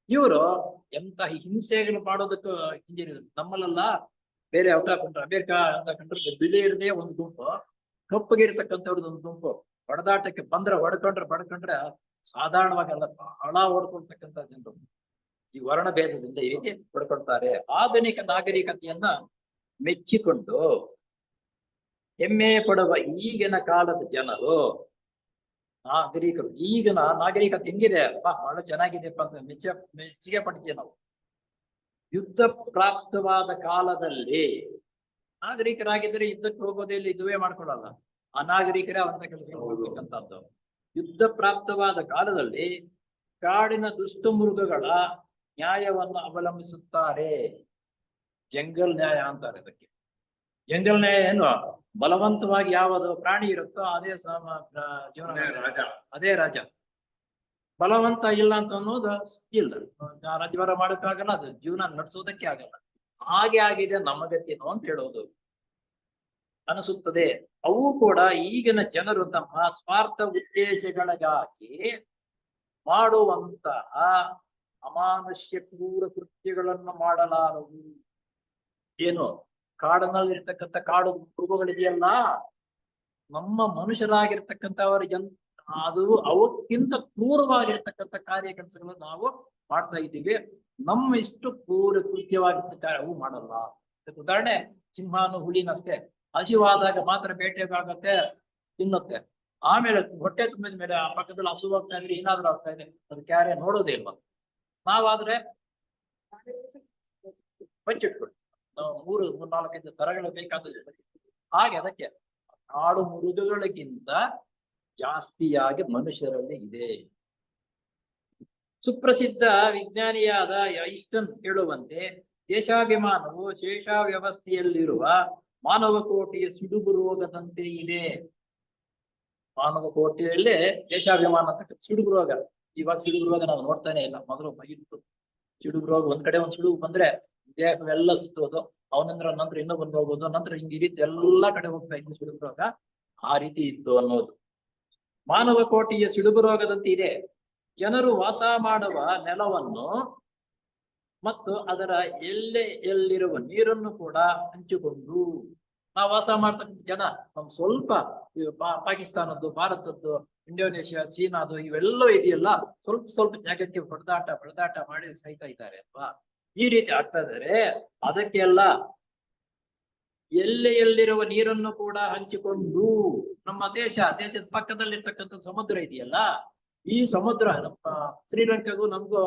ಇವರು ಎಂತಹ ಹಿಂಸೆಗಳು ಮಾಡೋದಕ್ಕೂ ಹಿಂಜರಿಯುವುದು. ನಮ್ಮಲ್ಲೆಲ್ಲ ಬೇರೆ ಔಟ್ ಆಫ್ ಕಂಟ್ರಿ, ಅಮೆರಿಕ ಅಂತ ಕಂಡ್ರೆ ಬಿಳಿಯರದೇ ಒಂದು ಗುಂಪು, ಕಪ್ಪಗಿರ್ತಕ್ಕಂಥವ್ರದ್ದು ಒಂದು ಗುಂಪು. ಹೊಡೆದಾಟಕ್ಕೆ ಬಂದ್ರೆ ಬಡ್ಕೊಂಡ್ರೆ ಸಾಧಾರಣವಾಗಿ ಅಲ್ಲ, ಬಹಳ ಓಡ್ಕೊಳ್ತಕ್ಕಂಥ ಜನರು ಈ ವರ್ಣ ಭೇದದಿಂದ ಈ ರೀತಿ ಹೊಡ್ಕೊಳ್ತಾರೆ. ಆಧುನಿಕ ನಾಗರಿಕತೆಯನ್ನ ಮೆಚ್ಚಿಕೊಂಡು ಹೆಮ್ಮೆ ಪಡುವ ಈಗಿನ ಕಾಲದ ಜನರು, ನಾಗರಿಕರು, ಈಗಿನ ನಾಗರಿಕತೆ ಹೆಂಗಿದೆ, ಬಹಳ ಚೆನ್ನಾಗಿದೆಪ್ಪ ಅಂತ ಮೆಚ್ಚುಗೆ ಪಡ್ತೀವಿ ನಾವು. ಯುದ್ಧ ಪ್ರಾಪ್ತವಾದ ಕಾಲದಲ್ಲಿ ನಾಗರಿಕರಾಗಿದ್ರೆ ಯುದ್ಧಕ್ಕೆ ಹೋಗೋದೇ ಇಲ್ಲ, ಇದುವೇ ಮಾಡ್ಕೊಳ್ಳಲ್ಲ. ಅನಾಗರಿಕರೇ ಅವಂತ ಕೆಲಸಗಳು ಮಾಡ್ತಕ್ಕಂಥದ್ದು. ಯುದ್ಧ ಪ್ರಾಪ್ತವಾದ ಕಾಲದಲ್ಲಿ ಕಾಡಿನ ದುಷ್ಟ ಮೃಗಗಳ ನ್ಯಾಯವನ್ನು ಅವಲಂಬಿಸುತ್ತಾರೆ. ಜಂಗಲ್ ನ್ಯಾಯ ಅಂತಾರೆ ಇದಕ್ಕೆ. ಜಂಗಲ್ ನ್ಯಾಯ ಏನು, ಬಲವಂತವಾಗಿ ಯಾವುದು ಪ್ರಾಣಿ ಇರುತ್ತೋ ಅದೇ ಜೀವನ, ಅದೇ ರಾಜ. ಬಲವಂತ ಇಲ್ಲ ಅಂತ ಅನ್ನೋದು ಇಲ್ಲ, ರಾಜ್ಯಭಾರ ಮಾಡೋಕ್ಕಾಗಲ್ಲ, ಅದು ಜೀವನ ನಡೆಸೋದಕ್ಕೆ ಆಗಲ್ಲ. ಹಾಗೆ ಆಗಿದೆ ನಮ್ಮ ಗತಿನೋ ಅಂತ ಹೇಳೋದು ಅನಿಸುತ್ತದೆ. ಅವು ಕೂಡ ಈಗಿನ ಜನರು ತಮ್ಮ ಸ್ವಾರ್ಥ ಉದ್ದೇಶಗಳಿಗಾಗಿ ಮಾಡುವಂತಹ ಅಮಾನುಷ್ಯ ಕ್ರೂರ ಕೃತ್ಯಗಳನ್ನು ಮಾಡಲಾರವು. ಏನು, ಕಾಡಿನಲ್ಲಿರ್ತಕ್ಕಂಥ ಕಾಡು ಮೃಗಗಳಿದೆಯಲ್ಲ, ನಮ್ಮ ಮನುಷ್ಯರಾಗಿರ್ತಕ್ಕಂಥವರ ಅದು ಅವಕ್ಕಿಂತ ಕ್ರೂರವಾಗಿರ್ತಕ್ಕಂಥ ಕಾರ್ಯ ಕೆಲಸಗಳನ್ನು ನಾವು ಮಾಡ್ತಾ ಇದ್ದೀವಿ. ನಮ್ಮ ಇಷ್ಟು ಕ್ರೂರ ಕೃತ್ಯವಾಗಿರ್ತಕ್ಕ ಅವು ಮಾಡಲ್ಲ. ಉದಾಹರಣೆ, ಸಿಂಹಾನು ಹುಲಿನಷ್ಟೇ, ಹಸಿವಾದಾಗ ಮಾತ್ರ ಬೇಟೆಗಾಗತ್ತೆ, ತಿನ್ನುತ್ತೆ. ಆಮೇಲೆ ಹೊಟ್ಟೆ ತುಂಬಿದ ಮೇಲೆ ಆ ಪಕ್ಕದಲ್ಲಿ ಹಸುವಾಗ್ತಾ ಇದ್ರೆ ಏನಾದ್ರೂ ಆಗ್ತಾ ಇದೆ, ಅದಕ್ಕೆ ಯಾರೇ ನೋಡೋದೇ ಇಲ್ವ. ನಾವಾದ್ರೆ ಬಚ್ಚಿಟ್ಕೊಳ್ಳಿ, ನಾವು 3-4 ತರಗಳು ಬೇಕಾದ. ಹಾಗೆ ಅದಕ್ಕೆ ಕಾಡು ಮೃಗಗಳಿಗಿಂತ ಜಾಸ್ತಿಯಾಗಿ ಮನುಷ್ಯರಲ್ಲಿ ಇದೆ. ಸುಪ್ರಸಿದ್ಧ ವಿಜ್ಞಾನಿಯಾದ ಐನ್ಸ್ಟೈನ್ ಹೇಳುವಂತೆ ದೇಶಾಭಿಮಾನವು ಶೇಷ ವ್ಯವಸ್ಥೆಯಲ್ಲಿರುವ ಮಾನವ ಕೋಟಿಯ ಸಿಡುಬು ರೋಗದಂತೆ ಇದೆ. ಮಾನವ ಕೋಟಿಯಲ್ಲೇ ದೇಶಾಭಿಮಾನ ಅಂತಕ್ಕಂಥ ಸಿಡುಬು ರೋಗ. ಇವಾಗ ಸಿಡುಬು ರೋಗ ನಾವು ನೋಡ್ತಾನೆ ಇಲ್ಲ, ಮೊದಲು ಇತ್ತು ಸಿಡುಬು ರೋಗ. ಒಂದ್ ಕಡೆ ಒಂದ್ ಸಿಡುಬು ಬಂದ್ರೆ ದೇಹವೆಲ್ಲ ಸುತ್ತೋದು, ಅವನಂದ್ರ ನಂತರ ಇನ್ನೊಬ್ಬಂದು ಹೋಗೋದು, ನಂತರ ಹಿಂಗ್ ಈ ರೀತಿ ಎಲ್ಲಾ ಕಡೆ ಹೋಗ್ತಾ ಇತ್ತು ಸಿಡುಬು ರೋಗ. ಆ ರೀತಿ ಇತ್ತು ಅನ್ನೋದು. ಮಾನವ ಕೋಟಿಯ ಸಿಡುಬು ರೋಗದಂತೆ ಇದೆ. ಜನರು ವಾಸ ಮಾಡುವ ನೆಲವನ್ನು ಮತ್ತು ಅದರ ಎಲ್ಲಿರುವ ನೀರನ್ನು ಕೂಡ ಹಂಚಿಕೊಂಡು, ನಾವು ವಾಸ ಮಾಡ್ತಕ್ಕಂಥ ಜನ ನಮ್ ಸ್ವಲ್ಪ ಪಾಕಿಸ್ತಾನದ್ದು, ಭಾರತದ್ದು, ಇಂಡೋನೇಷ್ಯಾ, ಚೀನಾದು ಇವೆಲ್ಲ ಇದೆಯಲ್ಲ, ಸ್ವಲ್ಪ ಜಾಗಕ್ಕೆ ಬಡದಾಟ ಮಾಡಿ ಸಾಯ್ತಾ ಇದ್ದಾರೆ ಅಲ್ವಾ. ಈ ರೀತಿ ಆಗ್ತಾ ಇದ್ದಾರೆ. ಅದಕ್ಕೆಲ್ಲ ಎಲ್ಲಿರುವ ನೀರನ್ನು ಕೂಡ ಹಂಚಿಕೊಂಡು, ನಮ್ಮ ದೇಶದ ಪಕ್ಕದಲ್ಲಿರ್ತಕ್ಕಂಥ ಸಮುದ್ರ ಇದೆಯಲ್ಲ, ಈ ಸಮುದ್ರ ನಮ್ಮ ಶ್ರೀಲಂಕಾಗೂ ನಮ್ಗೂ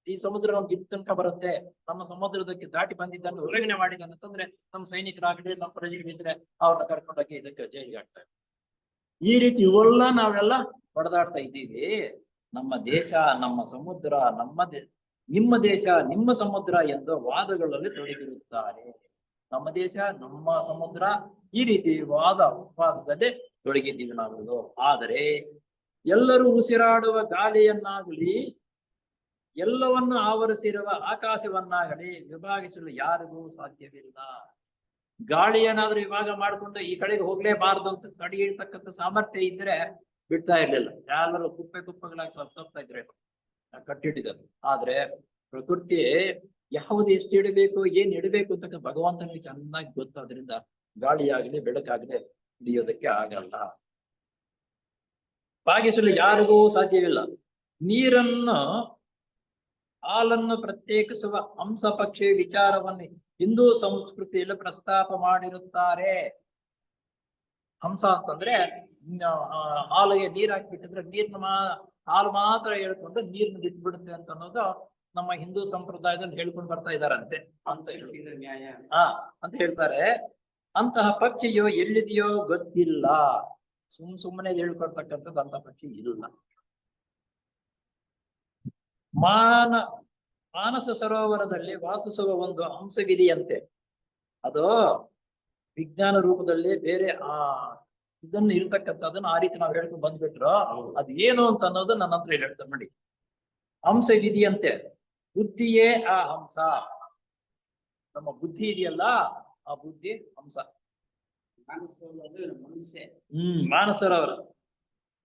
ಈ ಸಮುದ್ರ ನಮ್ಗೆ ಇಲ್ಲಿ ತನಕ ಬರುತ್ತೆ. ನಮ್ಮ ಸಮುದ್ರದಕ್ಕೆ ದಾಟಿ ಬಂದಿದ್ದನ್ನು ಉಲ್ಲಂಘನೆ ಮಾಡಿದ್ದಾನೆ ಅಂತಂದ್ರೆ ನಮ್ಮ ಸೈನಿಕರಾಗಲಿ ನಮ್ಮ ಪ್ರಜೆಗಳಿದ್ರೆ ಅವ್ರನ್ನ ಕರ್ಕೊಂಡೋಗಿ ಇದಕ್ಕೆ ಜೈಲಿಗೆ ಹಾಕ್ತಾರೆ. ಈ ರೀತಿ ಇವೆಲ್ಲ ನಾವೆಲ್ಲ ಹೊಡೆದಾಡ್ತಾ ಇದ್ದೀವಿ. ನಮ್ಮ ದೇಶ, ನಮ್ಮ ಸಮುದ್ರ, ನಿಮ್ಮ ದೇಶ, ನಿಮ್ಮ ಸಮುದ್ರ ಎಂದು ವಾದಗಳಲ್ಲಿ ತೊಡಗಿರುತ್ತಾರೆ. ನಮ್ಮ ದೇಶ, ನಮ್ಮ ಸಮುದ್ರ, ಈ ರೀತಿ ವಾದದಲ್ಲಿ ತೊಡಗಿದ್ದೀವಿ ನಾವು. ಆದರೆ ಎಲ್ಲರೂ ಉಸಿರಾಡುವ ಗಾಳಿಯನ್ನಾಗಲಿ ಎಲ್ಲವನ್ನು ಆವರಿಸಿರುವ ಆಕಾಶವನ್ನಾಗಲಿ ವಿಭಾಗಿಸಲು ಯಾರಿಗೂ ಸಾಧ್ಯವಿಲ್ಲ. ಗಾಳಿಯನ್ನಾದ್ರೂ ವಿಭಾಗ ಮಾಡಿಕೊಂಡು ಈ ಕಡೆಗೆ ಹೋಗ್ಲೇಬಾರ್ದು ಅಂತ ತಡೆ ಇಡ್ತಕ್ಕಂಥ ಸಾಮರ್ಥ್ಯ ಇದ್ರೆ ಬಿಡ್ತಾ ಇರ್ಲಿಲ್ಲ. ಎಲ್ಲರೂ ಕುಪ್ಪೆಗಳಾಗಿ ಸತ್ತೋಗ್ತಾ ಇದ್ರೆ ಕಟ್ಟಿಟ್ಟಿದ್ದಾರೆ. ಆದ್ರೆ ಪ್ರಕೃತಿ ಯಾವುದು ಎಷ್ಟು ಇಡಬೇಕು ಏನ್ ಇಡಬೇಕು ಅಂತ ಭಗವಂತನಿಗೆ ಚೆನ್ನಾಗಿ ಗೊತ್ತಾದ್ರಿಂದ ಗಾಳಿ ಆಗ್ಲಿ ಬೆಳಕಾಗ್ಲಿ ಹಿಡಿಯೋದಕ್ಕೆ ಆಗಲ್ಲ. ಬಾಗಿಸಲು ಯಾರಿಗೂ ಸಾಧ್ಯವಿಲ್ಲ. ನೀರನ್ನು ಹಾಲನ್ನು ಪ್ರತ್ಯೇಕಿಸುವ ಹಂಸ ಪಕ್ಷಿ ವಿಚಾರವನ್ನು ಹಿಂದೂ ಸಂಸ್ಕೃತಿಯಲ್ಲಿ ಪ್ರಸ್ತಾಪ ಮಾಡಿರುತ್ತಾರೆ. ಹಂಸ ಅಂತಂದ್ರೆ ಹಾಲಿಗೆ ನೀರ್ ಹಾಕಿಬಿಟ್ಟಿದ್ರೆ ಹಾಲು ಮಾತ್ರ ಹೇಳ್ಕೊಂಡು ನೀರ್ನ ಬಿಟ್ಬಿಡುತ್ತೆ ಅಂತ ಅನ್ನೋದು ನಮ್ಮ ಹಿಂದೂ ಸಂಪ್ರದಾಯದಲ್ಲಿ ಹೇಳ್ಕೊಂಡು ಬರ್ತಾ ಇದಾರಂತೆ ಅಂತ ನ್ಯಾಯ. ಅಂತ ಹೇಳ್ತಾರೆ. ಅಂತಹ ಪಕ್ಷಿಯು ಎಲ್ಲಿದೆಯೋ ಗೊತ್ತಿಲ್ಲ. ಸುಮ್ಮನೆ ಹೇಳ್ಕೊಳ್ತಕ್ಕಂಥದ್ದು ಅಂತ ಪಕ್ಷಿ ಇಲ್ಲ. ಮಾನಸ ಸರೋವರದಲ್ಲಿ ವಾಸಿಸುವ ಒಂದು ಹಂಸವಿದೆಯಂತೆ. ಅದು ವಿಜ್ಞಾನ ರೂಪದಲ್ಲಿ ಬೇರೆ ಇದನ್ನು ಇರತಕ್ಕಂಥದ್ದನ್ನ ಆ ರೀತಿ ನಾವು ಹೇಳ್ಕೊಂಡು ಬಂದ್ಬಿಟ್ರು. ಅದು ಏನು ಅಂತ ಅನ್ನೋದು ನನ್ನ ಹತ್ರ ಹೇಳ್ತಾರೆ ನೋಡಿ. ಹಂಸವಿದೆಯಂತೆ, ಬುದ್ಧಿಯೇ ಆ ಹಂಸ. ನಮ್ಮ ಬುದ್ಧಿ ಇದೆಯಲ್ಲ, ಆ ಬುದ್ಧಿ ಹಂಸ.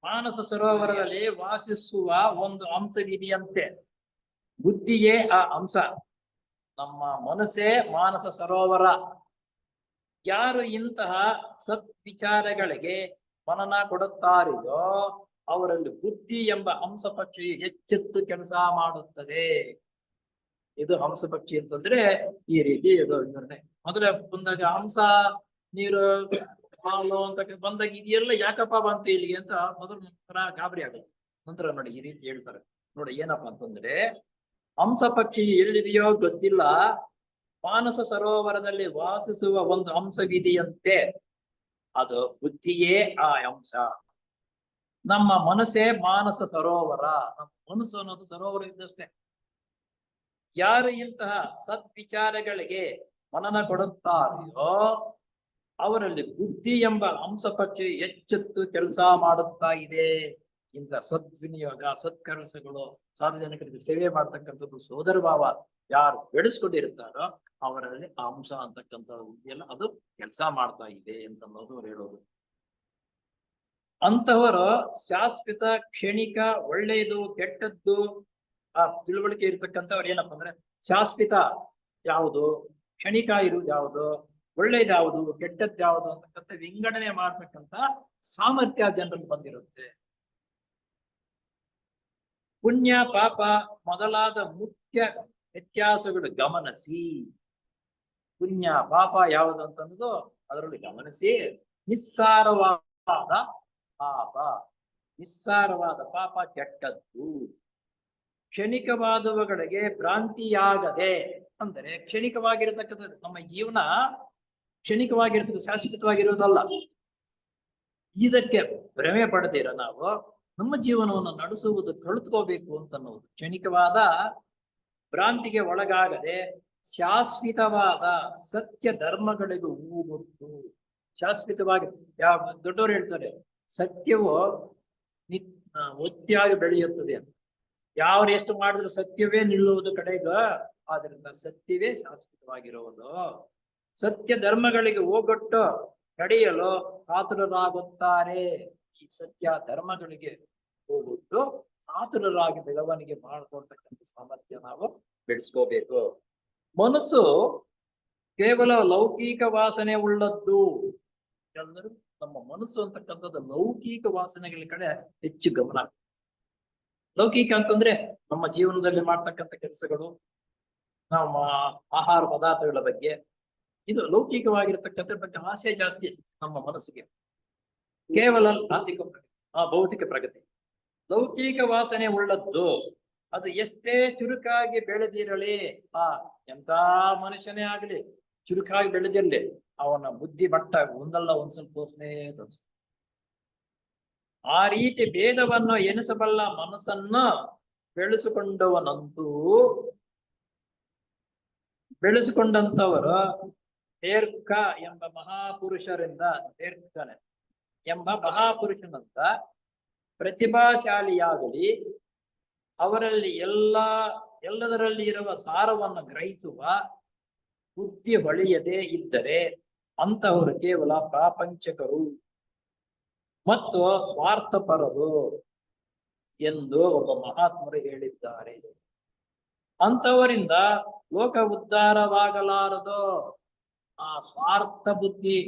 ಮಾನಸ ಸರೋವರದಲ್ಲಿ ವಾಸಿಸುವ ಒಂದು ಹಂಸವಿದೆಯಂತೆ, ಬುದ್ಧಿಯೇ ಆ ಹಂಸ. ನಮ್ಮ ಮನಸ್ಸೇ ಮಾನಸ ಸರೋವರ. ಯಾರು ಇಂತಹ ಸದ್ವಿಚಾರಗಳಿಗೆ ಮನನ ಕೊಡುತ್ತಾರೆಯೋ ಅವರಲ್ಲಿ ಬುದ್ಧಿ ಎಂಬ ಹಂಸ ಪಕ್ಷಿ ಎಚ್ಚೆತ್ತು ಕೆಲಸ ಮಾಡುತ್ತದೆ. ಇದು ಹಂಸ ಪಕ್ಷಿ ಅಂತಂದ್ರೆ ಈ ರೀತಿ ಇದು ವಿವರಣೆ. ಮೊದಲೇ ಬಂದಾಗ ಹಂಸ ನೀರು ಹಾಲು ಅಂತ ಬಂದಾಗ ಇದೆಲ್ಲ ಯಾಕಪ್ಪ ಬಂತು ಇಲ್ಲಿಗೆ ಅಂತ ಮೊದಲ ಗಾಬರಿ ಆಗುತ್ತೆ. ನಂತರ ನೋಡಿ ಈ ರೀತಿ ಹೇಳ್ತಾರೆ ನೋಡಿ. ಏನಪ್ಪಾ ಅಂತಂದ್ರೆ, ಹಂಸ ಪಕ್ಷಿ ಎಲ್ಲಿದೆಯೋ ಗೊತ್ತಿಲ್ಲ, ಮಾನಸ ಸರೋವರದಲ್ಲಿ ವಾಸಿಸುವ ಒಂದು ಹಂಸವಿದೆಯಂತೆ, ಅದು ಬುದ್ಧಿಯೇ ಆ ಹಂಸ. ನಮ್ಮ ಮನಸ್ಸೇ ಮಾನಸ ಸರೋವರ. ನಮ್ಮ ಮನಸ್ಸು ಅನ್ನೋದು ಸರೋವರ ಇದ್ದಷ್ಟೇ. ಯಾರು ಇಂತಹ ಸದ್ವಿಚಾರಗಳಿಗೆ ಮನನ ಕೊಡುತ್ತಾರೆಯೋ ಅವರಲ್ಲಿ ಬುದ್ಧಿ ಎಂಬ ಹಂಸ ಪಕ್ಷಿ ಎಚ್ಚೆತ್ತು ಕೆಲಸ ಮಾಡುತ್ತಾ ಇದೆ. ಇಂಥ ಸದ್ವಿನಿಯೋಗ, ಸತ್ಕಲಸಗಳು, ಸಾರ್ವಜನಿಕರಿಗೆ ಸೇವೆ ಮಾಡ್ತಕ್ಕಂಥದ್ದು ಸೋದರ ಭಾವ ಯಾರು ಬೆಳೆಸ್ಕೊಂಡಿರ್ತಾರೋ ಅವರಲ್ಲಿ ಹಂಸ ಅಂತಕ್ಕಂಥದ್ದು ಇದೆಯಲ್ಲ, ಅದು ಕೆಲಸ ಮಾಡ್ತಾ ಇದೆ ಅಂತ ಅನ್ನೋದು ಅವ್ರು ಹೇಳೋದು. ಅಂತವರು ಶಾಶ್ವತ, ಕ್ಷಣಿಕ, ಒಳ್ಳೆಯದು, ಕೆಟ್ಟದ್ದು ಆ ತಿಳುವಳಿಕೆ ಇರ್ತಕ್ಕಂಥವ್ರು ಏನಪ್ಪಾ ಅಂದ್ರೆ, ಶಾಶ್ವತ ಯಾವುದು, ಕ್ಷಣಿಕ ಇರುವುದು ಯಾವುದು, ಒಳ್ಳೇದು ಯಾವುದು, ಕೆಟ್ಟದ್ದು ಯಾವುದು ಅಂತಕ್ಕಂಥ ವಿಂಗಡಣೆ ಮಾಡ್ತಕ್ಕಂಥ ಸಾಮರ್ಥ್ಯ ಜನರಲ್ಲಿ ಬಂದಿರುತ್ತೆ. ಪುಣ್ಯ ಪಾಪ ಮೊದಲಾದ ಮುಖ್ಯ ವ್ಯತ್ಯಾಸಗಳು ಗಮನಿಸಿ. ಪುಣ್ಯ ಪಾಪ ಯಾವುದು ಅಂತ ಅನ್ನೋದು ಅದರಲ್ಲಿ ಗಮನಿಸಿ. ನಿಸ್ಸಾರವಾದ ಪಾಪ, ನಿಸ್ಸಾರವಾದ ಪಾಪ ಕೆಟ್ಟದ್ದು. ಕ್ಷಣಿಕವಾದವುಗಳಿಗೆ ಭ್ರಾಂತಿಯಾಗದೆ, ಅಂದರೆ ಕ್ಷಣಿಕವಾಗಿರತಕ್ಕಂಥದ್ದು ನಮ್ಮ ಜೀವನ ಕ್ಷಣಿಕವಾಗಿರ್ತಕ್ಕ, ಶಾಶ್ವತವಾಗಿರುವುದಲ್ಲ. ಇದಕ್ಕೆ ಭ್ರಮೆ ಪಡೆದಿರ ನಾವು ನಮ್ಮ ಜೀವನವನ್ನು ನಡೆಸುವುದು ಕಲಿತ್ಕೋಬೇಕು ಅಂತ ಅನ್ನೋದು. ಕ್ಷಣಿಕವಾದ ಭ್ರಾಂತಿಗೆ ಒಳಗಾಗದೆ ಶಾಶ್ವತವಾದ ಸತ್ಯ ಧರ್ಮಗಳಿಗೂ ಹೂಗೊಟ್ಟು. ಶಾಶ್ವತವಾಗಿ ಯಾವ ದೊಡ್ಡವರು ಹೇಳ್ತಾರೆ, ಸತ್ಯವು ಒತ್ತಿಯಾಗಿ ಬೆಳೆಯುತ್ತದೆ ಅಂತ. ಯಾರು ಎಷ್ಟು ಮಾಡಿದ್ರು ಸತ್ಯವೇ ನಿಲ್ಲುವುದು ಕಡೆಗ, ಆದ್ರಿಂದ ಸತ್ಯವೇ ಶಾಶ್ವತವಾಗಿರುವುದು. ಸತ್ಯ ಧರ್ಮಗಳಿಗೆ ಹೋಗೊಟ್ಟು ನಡೆಯಲು ಕಾತುರರಾಗುತ್ತಾರೆ. ಈ ಸತ್ಯ ಧರ್ಮಗಳಿಗೆ ಹೋಗೊಟ್ಟು ಕಾತುರರಾಗಿ ಬೆಳವಣಿಗೆ ಮಾಡಿಕೊಳ್ತಕ್ಕಂಥ ಸಾಮರ್ಥ್ಯ ನಾವು ಬೆಳೆಸ್ಕೋಬೇಕು. ಮನಸ್ಸು ಕೇವಲ ಲೌಕಿಕ ವಾಸನೆ ಉಳ್ಳದ್ದು. ಎಲ್ಲರೂ ನಮ್ಮ ಮನಸ್ಸು ಅಂತಕ್ಕಂಥದ್ದು ಲೌಕಿಕ ವಾಸನೆಗಳ ಕಡೆ ಹೆಚ್ಚು ಗಮನ. ಲೌಕಿಕ ಅಂತಂದ್ರೆ ನಮ್ಮ ಜೀವನದಲ್ಲಿ ಮಾಡ್ತಕ್ಕಂಥ ಕೆಲಸಗಳು, ನಮ್ಮ ಆಹಾರ ಪದಾರ್ಥಗಳ ಬಗ್ಗೆ, ಇದು ಲೌಕಿಕವಾಗಿರ್ತಕ್ಕಂಥ ಬಗ್ಗೆ ಆಸೆ ಜಾಸ್ತಿ ನಮ್ಮ ಮನಸ್ಸಿಗೆ. ಕೇವಲ ಭೌತಿಕ ಪ್ರಗತಿ. ಲೌಕಿಕ ವಾಸನೆ ಉಳ್ಳದ್ದು ಅದು ಎಷ್ಟೇ ಚುರುಕಾಗಿ ಬೆಳೆದಿರಲಿ, ಎಂತ ಮನುಷ್ಯನೇ ಆಗಲಿ ಚುರುಕಾಗಿ ಬೆಳೆದಿರಲಿ, ಅವನ ಬುದ್ಧಿ ಮಟ್ಟ ಒಂದಲ್ಲ ಒಂದ್ ಸ್ವಲ್ಪ ತೋರ್ಸನೇ ತೋರಿಸ್ತಾನೆ. ಆ ರೀತಿ ಭೇದವನ್ನು ಎನಿಸಬಲ್ಲ ಮನಸ್ಸನ್ನ ಬೆಳೆಸಿಕೊಂಡಂತವರು ಹೇರ್ಕ ಎಂಬ ಮಹಾಪುರುಷರಿಂದ, ಹೇರ್ಕನೆ ಎಂಬ ಮಹಾಪುರುಷನಂತ ಪ್ರತಿಭಾಶಾಲಿಯಾಗಲಿ, ಅವರಲ್ಲಿ ಎಲ್ಲದರಲ್ಲಿ ಇರುವ ಸಾರವನ್ನು ಗ್ರಹಿಸುವ ಬುದ್ಧಿ ಹೊಳೆಯದೇ ಇದ್ದರೆ ಅಂತವರು ಕೇವಲ ಪ್ರಾಪಂಚಕರು ಮತ್ತು ಸ್ವಾರ್ಥಪರರು ಎಂದು ಒಬ್ಬ ಮಹಾತ್ಮರು ಹೇಳಿದ್ದಾರೆ. ಅಂತವರಿಂದ ಲೋಕ ಉದ್ಧಾರವಾಗಲಾರದು. ಆ ಸ್ವಾರ್ಥ ಬುದ್ಧಿ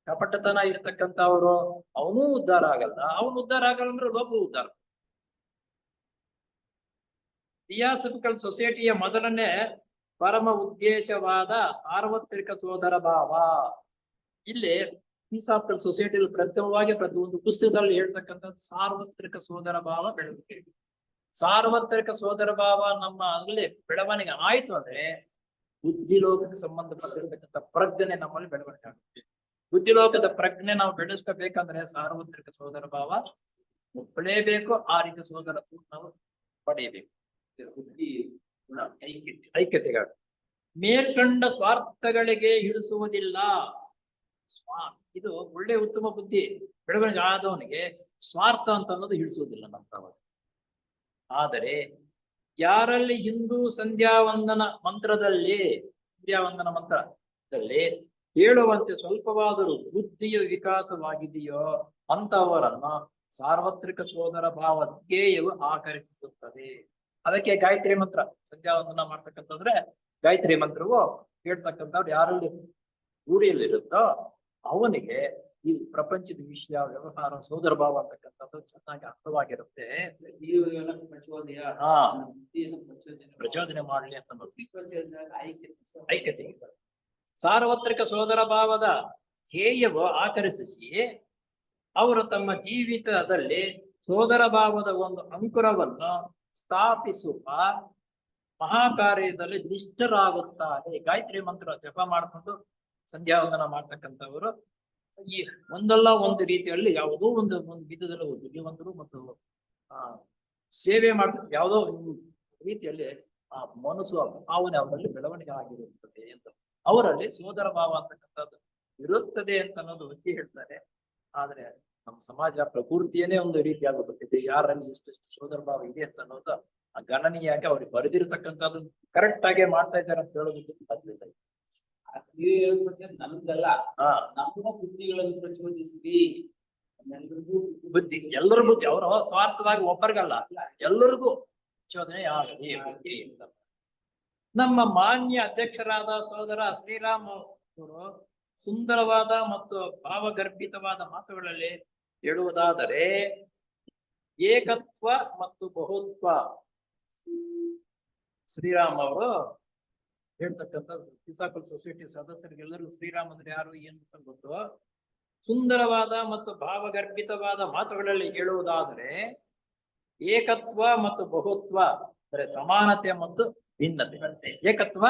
ಕಪಟತನ ಇರ್ತಕ್ಕಂಥವ್ರು ಅವನೂ ಉದ್ಧಾರ ಆಗಲ್ಲ. ಅವನು ಉದ್ಧಾರ ಆಗಲ್ಲ ಅಂದ್ರೆ ಲೋಕ ಉದ್ಧಾರ. ಥಿಯಾಸಫಿಕಲ್ ಸೊಸೈಟಿಯ ಮೊದಲನೇ ಪರಮ ಉದ್ದೇಶವಾದ ಸಾರ್ವತ್ರಿಕ ಸೋದರ ಭಾವ. ಇಲ್ಲಿ ಥಿಯಾಸಫಿಕಲ್ ಸೊಸೈಟಿಯಲ್ಲಿ ಪ್ರಥಮವಾಗಿ ಪ್ರತಿಯೊಂದು ಪುಸ್ತಕದಲ್ಲಿ ಹೇಳ್ತಕ್ಕಂಥದ್ದು ಸಾರ್ವತ್ರಿಕ ಸೋದರ ಭಾವ ಬೆಳವಣಿಗೆ. ಸಾರ್ವತ್ರಿಕ ಸೋದರ ಭಾವ ನಮ್ಮ ಅಲ್ಲಿ ಬೆಳವಣಿಗೆ ಆಯ್ತು ಅಂದ್ರೆ ಬುದ್ಧಿಲೋಕಕ್ಕೆ ಸಂಬಂಧಪಟ್ಟಿರ್ತಕ್ಕಂಥ ಪ್ರಜ್ಞೆ ನಮ್ಮಲ್ಲಿ ಬೆಳವಣಿಗೆ ಆಗುತ್ತೆ. ಬುದ್ಧಿಲೋಕದ ಪ್ರಜ್ಞೆ ನಾವು ಬೆಳೆಸ್ಕೋಬೇಕಂದ್ರೆ ಸಾರ್ವತ್ರಿಕ ಸೋದರ ಭಾವ ಒಪ್ಪಲೇಬೇಕು. ಆ ರೀತಿ ಸೋದರತ್ವ ನಾವು ಪಡೆಯಬೇಕು. ಬುದ್ಧಿ ಐಕ್ಯತೆಗಳು ಮೇಲ್ಕಂಡ ಸ್ವಾರ್ಥಗಳಿಗೆ ಹಿಡಿಸುವುದಿಲ್ಲ. ಇದು ಒಳ್ಳೆ ಉತ್ತಮ ಬುದ್ಧಿ ಬೆಳವಣಿಗೆ ಆದವನಿಗೆ ಸ್ವಾರ್ಥ ಅಂತ ಅನ್ನೋದು ಹಿಡಿಸುವುದಿಲ್ಲ ನಮ್ಮ. ಆದರೆ ಯಾರಲ್ಲಿ ಹಿಂದೂ ಸಂಧ್ಯಾವಂದನ ಮಂತ್ರದಲ್ಲಿ ಹೇಳುವಂತೆ ಸ್ವಲ್ಪವಾದರೂ ಬುದ್ಧಿಯ ವಿಕಾಸವಾಗಿದೆಯೋ ಅಂತವರನ್ನು ಸಾರ್ವತ್ರಿಕ ಸೋದರ ಭಾವ ಧ್ಯೇಯವು ಆಕರ್ಷಿಸುತ್ತದೆ. ಅದಕ್ಕೆ ಗಾಯತ್ರಿ ಮಂತ್ರ ಸಂಧ್ಯಾವಂದನ ಮಾಡ್ತಕ್ಕಂಥದ್ರೆ ಗಾಯತ್ರಿ ಮಂತ್ರವು ಹೇಳ್ತಕ್ಕಂಥವ್ರು ಯಾರಲ್ಲಿ ರೂಢಿಯಲ್ಲಿರುತ್ತೋ ಅವನಿಗೆ ಈ ಪ್ರಪಂಚದ ವಿಷಯ ವ್ಯವಹಾರ ಸೋದರ ಭಾವ ಅಂತಕ್ಕಂಥದ್ದು ಚೆನ್ನಾಗಿ ಅರ್ಥವಾಗಿರುತ್ತೆ. ಪ್ರಚೋದನೆ ಮಾಡಲಿ ಅಂತ ಐಕ್ಯತೆ ಸಾರ್ವತ್ರಿಕ ಸೋದರ ಭಾವದ ಧ್ಯೇಯವು ಆಕರ್ಷಿಸಿ ಅವರು ತಮ್ಮ ಜೀವಿತದಲ್ಲಿ ಸೋದರ ಭಾವದ ಒಂದು ಅಂಕುರವನ್ನು ಸ್ಥಾಪಿಸುವ ಮಹಾಕಾರ್ಯದಲ್ಲಿ ನಿಷ್ಠರಾಗುತ್ತಾರೆ. ಗಾಯತ್ರಿ ಮಂತ್ರ ಜಪ ಮಾಡಿಕೊಂಡು ಸಂಧ್ಯಾವಂದನ ಮಾಡ್ತಕ್ಕಂಥವರು ಈ ಒಂದಲ್ಲ ಒಂದು ರೀತಿಯಲ್ಲಿ ಯಾವುದೋ ಒಂದು ವಿಧದಲ್ಲಿ ಬುದ್ಧಿವಂತರು ಮತ್ತು ಸೇವೆ ಮಾಡ್ತಾರೆ. ಯಾವುದೋ ಒಂದು ರೀತಿಯಲ್ಲಿ ಆ ಮನಸ್ಸು ಭಾವನೆ ಅವರಲ್ಲಿ ಬೆಳವಣಿಗೆ ಆಗಿರುತ್ತದೆ ಅಂತ, ಅವರಲ್ಲಿ ಸೋದರ ಭಾವ ಅಂತಕ್ಕಂಥದ್ದು ಇರುತ್ತದೆ ಅಂತ ಅನ್ನೋದು ಒತ್ತಿ ಹೇಳ್ತಾರೆ. ಆದ್ರೆ ನಮ್ಮ ಸಮಾಜ ಪ್ರಕೃತಿಯನ್ನೇ ಒಂದು ರೀತಿಯಾಗುತ್ತದೆ. ಯಾರಲ್ಲಿ ಎಷ್ಟೆಷ್ಟು ಸೋದರ ಭಾವ ಇದೆ ಅಂತ ಅನ್ನೋದು ಆ ಗಣನೀಯಾಗಿ ಅವ್ರಿಗೆ ಬರೆದಿರತಕ್ಕಂಥದ್ದು ಕರೆಕ್ಟ್ ಆಗೇ ಮಾಡ್ತಾ ಇದ್ದಾರೆ ಅಂತ ಹೇಳೋದಕ್ಕೆ ಸಾಧ್ಯತೆ ಇದೆ. ನಮ್ದಲ್ಲ, ನಮ್ಮ ಬುದ್ಧಿಗಳನ್ನು ಪ್ರಚೋದಿಸಿ ಬುದ್ಧಿ ಎಲ್ಲರ ಬುದ್ಧಿ ಅವರು ಸ್ವಾರ್ಥವಾಗಿ ಒಬ್ಬರಿಗಲ್ಲ ಎಲ್ಲರಿಗೂ ಪ್ರಚೋದನೆ ಆಗಲಿ ಬುದ್ಧಿ ಅಂತ. ನಮ್ಮ ಮಾನ್ಯ ಅಧ್ಯಕ್ಷರಾದ ಸೋದರ ಶ್ರೀರಾಮ್ ಅವರು ಸುಂದರವಾದ ಮತ್ತು ಭಾವಗರ್ಭಿತವಾದ ಮಾತುಗಳಲ್ಲಿ ಹೇಳುವುದಾದರೆ ಏಕತ್ವ ಮತ್ತು ಬಹುತ್ವ. ಶ್ರೀರಾಮ್ ಅವರು ಹೇಳ್ತಕ್ಕಂಥ ಥಿಯಾಸಫಿಕಲ್ ಸೊಸೈಟಿ ಸದಸ್ಯರಿಗೆಲ್ಲರಿಗೂ ಶ್ರೀರಾಮ್ ಅಂದ್ರೆ ಯಾರು ಏನು ಅಂತ ಗೊತ್ತು. ಸುಂದರವಾದ ಮತ್ತು ಭಾವಗರ್ಭಿತವಾದ ಮಾತುಗಳಲ್ಲಿ ಹೇಳುವುದಾದರೆ ಏಕತ್ವ ಮತ್ತು ಬಹುತ್ವ ಅಂದ್ರೆ ಸಮಾನತೆ ಮತ್ತು ಭಿನ್ನತೆ. ಏಕತ್ವ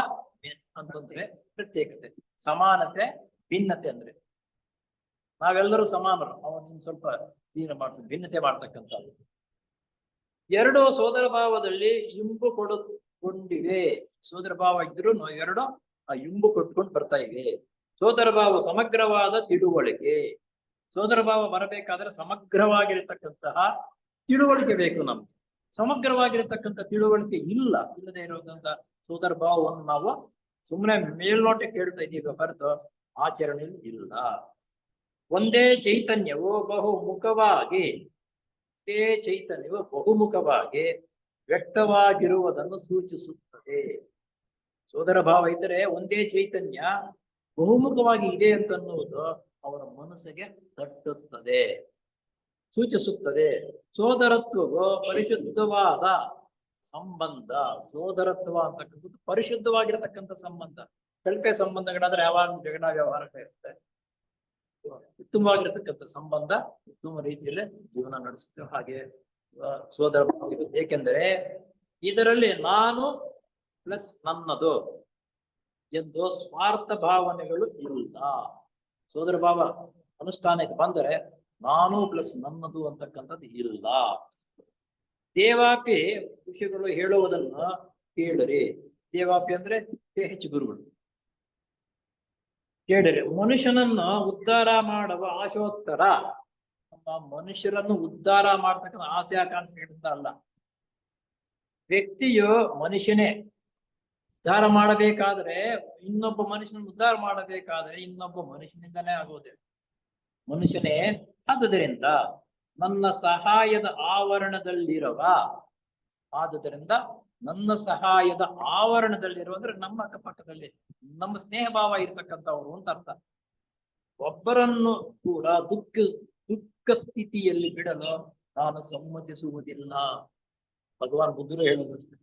ಅಂತಂದ್ರೆ ಪ್ರತ್ಯೇಕತೆ, ಸಮಾನತೆ ಭಿನ್ನತೆ ಅಂದ್ರೆ ನಾವೆಲ್ಲರೂ ಸಮಾನರು. ಅವನು ಸ್ವಲ್ಪ ಭಿನ್ನತೆ ಮಾಡ್ತಕ್ಕಂಥದ್ದು. ಎರಡು ಸೋದರ ಭಾವದಲ್ಲಿ ಇಂಬು ಕೊಡುಕೊಂಡಿವೆ. ಸೋದರ ಭಾವ ಇದ್ರು ಎರಡು ಆ ಇಂಬು ಕೊಟ್ಕೊಂಡು ಬರ್ತಾ ಇವೆ. ಸೋದರ ಭಾವ ಸಮಗ್ರವಾದ ತಿಳುವಳಿಕೆ. ಸೋದರ ಭಾವ ಬರಬೇಕಾದ್ರೆ ಸಮಗ್ರವಾಗಿರತಕ್ಕಂತಹ ತಿಳುವಳಿಕೆ ಬೇಕು ನಮ್ಗೆ. ಸಮಗ್ರವಾಗಿರತಕ್ಕಂಥ ತಿಳುವಳಿಕೆ ಇಲ್ಲದೆ ಇರೋದಂತ ಸೋದರ ಭಾವವನ್ನು ನಾವು ಸುಮ್ಮನೆ ಮೇಲ್ನೋಟಕ್ಕೆ ಹೇಳ್ತಾ ಇದ್ದೀವಿ ಹೊರತು ಆಚರಣೆಯಲ್ಲಿ ಇಲ್ಲ. ಒಂದೇ ಚೈತನ್ಯವು ಬಹುಮುಖವಾಗಿ ವ್ಯಕ್ತವಾಗಿರುವುದನ್ನು ಸೂಚಿಸುತ್ತದೆ. ಸೋದರ ಭಾವ ಇದ್ದರೆ ಒಂದೇ ಚೈತನ್ಯ ಬಹುಮುಖವಾಗಿ ಇದೆ ಅಂತ ಅನ್ನುವುದು ಅವರ ಮನಸ್ಸಿಗೆ ತಟ್ಟುತ್ತದೆ, ಸೂಚಿಸುತ್ತದೆ. ಸೋದರತ್ವವು ಪರಿಶುದ್ಧವಾದ ಸಂಬಂಧ. ಸೋದರತ್ವ ಅಂತಕ್ಕಂಥದ್ದು ಪರಿಶುದ್ಧವಾಗಿರತಕ್ಕಂಥ ಸಂಬಂಧ. ಕಲ್ಪೆ ಸಂಬಂಧಗಳಾದ್ರೆ ಯಾವಾಗ ಜಗಳ ವ್ಯವಹಾರ ಇರುತ್ತೆ. ಉತ್ತಮವಾಗಿರತಕ್ಕಂಥ ಸಂಬಂಧ ಉತ್ತಮ ರೀತಿಯಲ್ಲಿ ಜೀವನ ನಡೆಸುತ್ತೆ. ಹಾಗೆ ಸೋದರ ಭಾವ ಇದು. ಏಕೆಂದರೆ ಇದರಲ್ಲಿ ನಾನು ಪ್ಲಸ್ ನನ್ನದು ಎಂದು ಸ್ವಾರ್ಥ ಭಾವನೆಗಳು ಇಲ್ಲ. ಸೋದರ ಭಾವ ಅನುಷ್ಠಾನಕ್ಕೆ ಬಂದರೆ ನಾನು ಪ್ಲಸ್ ನನ್ನದು ಅಂತಕ್ಕಂಥದ್ದು ಇಲ್ಲ. ದೇವಾಪಿ ಋಷಿಗಳು ಹೇಳುವುದನ್ನು ಕೇಳಿರಿ. ದೇವಾಪಿ ಅಂದ್ರೆ ಹೆಚ್ಚು ಗುರುಗಳು. ಕೇಳಿರಿ. ಮನುಷ್ಯನನ್ನು ಉದ್ಧಾರ ಮಾಡುವ ಆಶೋತ್ತರ. ಮನುಷ್ಯರನ್ನು ಉದ್ಧಾರ ಮಾಡ್ತಕ್ಕಂಥ ಆಸೆ ಆಕಾಂಕ್ಷೆಗಳಿಂದ ಅಲ್ಲ. ವ್ಯಕ್ತಿಯು ಮನುಷ್ಯನೇ ಉದ್ಧಾರ ಮಾಡಬೇಕಾದ್ರೆ, ಇನ್ನೊಬ್ಬ ಮನುಷ್ಯನನ್ನು ಉದ್ಧಾರ ಮಾಡಬೇಕಾದ್ರೆ ಇನ್ನೊಬ್ಬ ಮನುಷ್ಯನಿಂದನೇ ಆಗೋದೆ ಮನುಷ್ಯನೇ. ಆದುದರಿಂದ ನನ್ನ ಸಹಾಯದ ಆವರಣದಲ್ಲಿರುವ ನನ್ನ ಸಹಾಯದ ಆವರಣದಲ್ಲಿರುವ ಅಂದ್ರೆ ನಮ್ಮ ಅಕ್ಕಪಕ್ಕದಲ್ಲಿ ನಮ್ಮ ಸ್ನೇಹ ಭಾವ ಇರ್ತಕ್ಕಂಥವ್ರು ಅಂತ ಅರ್ಥ. ಒಬ್ಬರನ್ನು ಕೂಡ ದುಃಖ ಸ್ಥಿತಿಯಲ್ಲಿ ಬಿಡಲು ನಾನು ಸಮ್ಮತಿಸುವುದಿಲ್ಲ. ಭಗವಾನ್ ಬುದ್ಧರು ಹೇಳುವುದು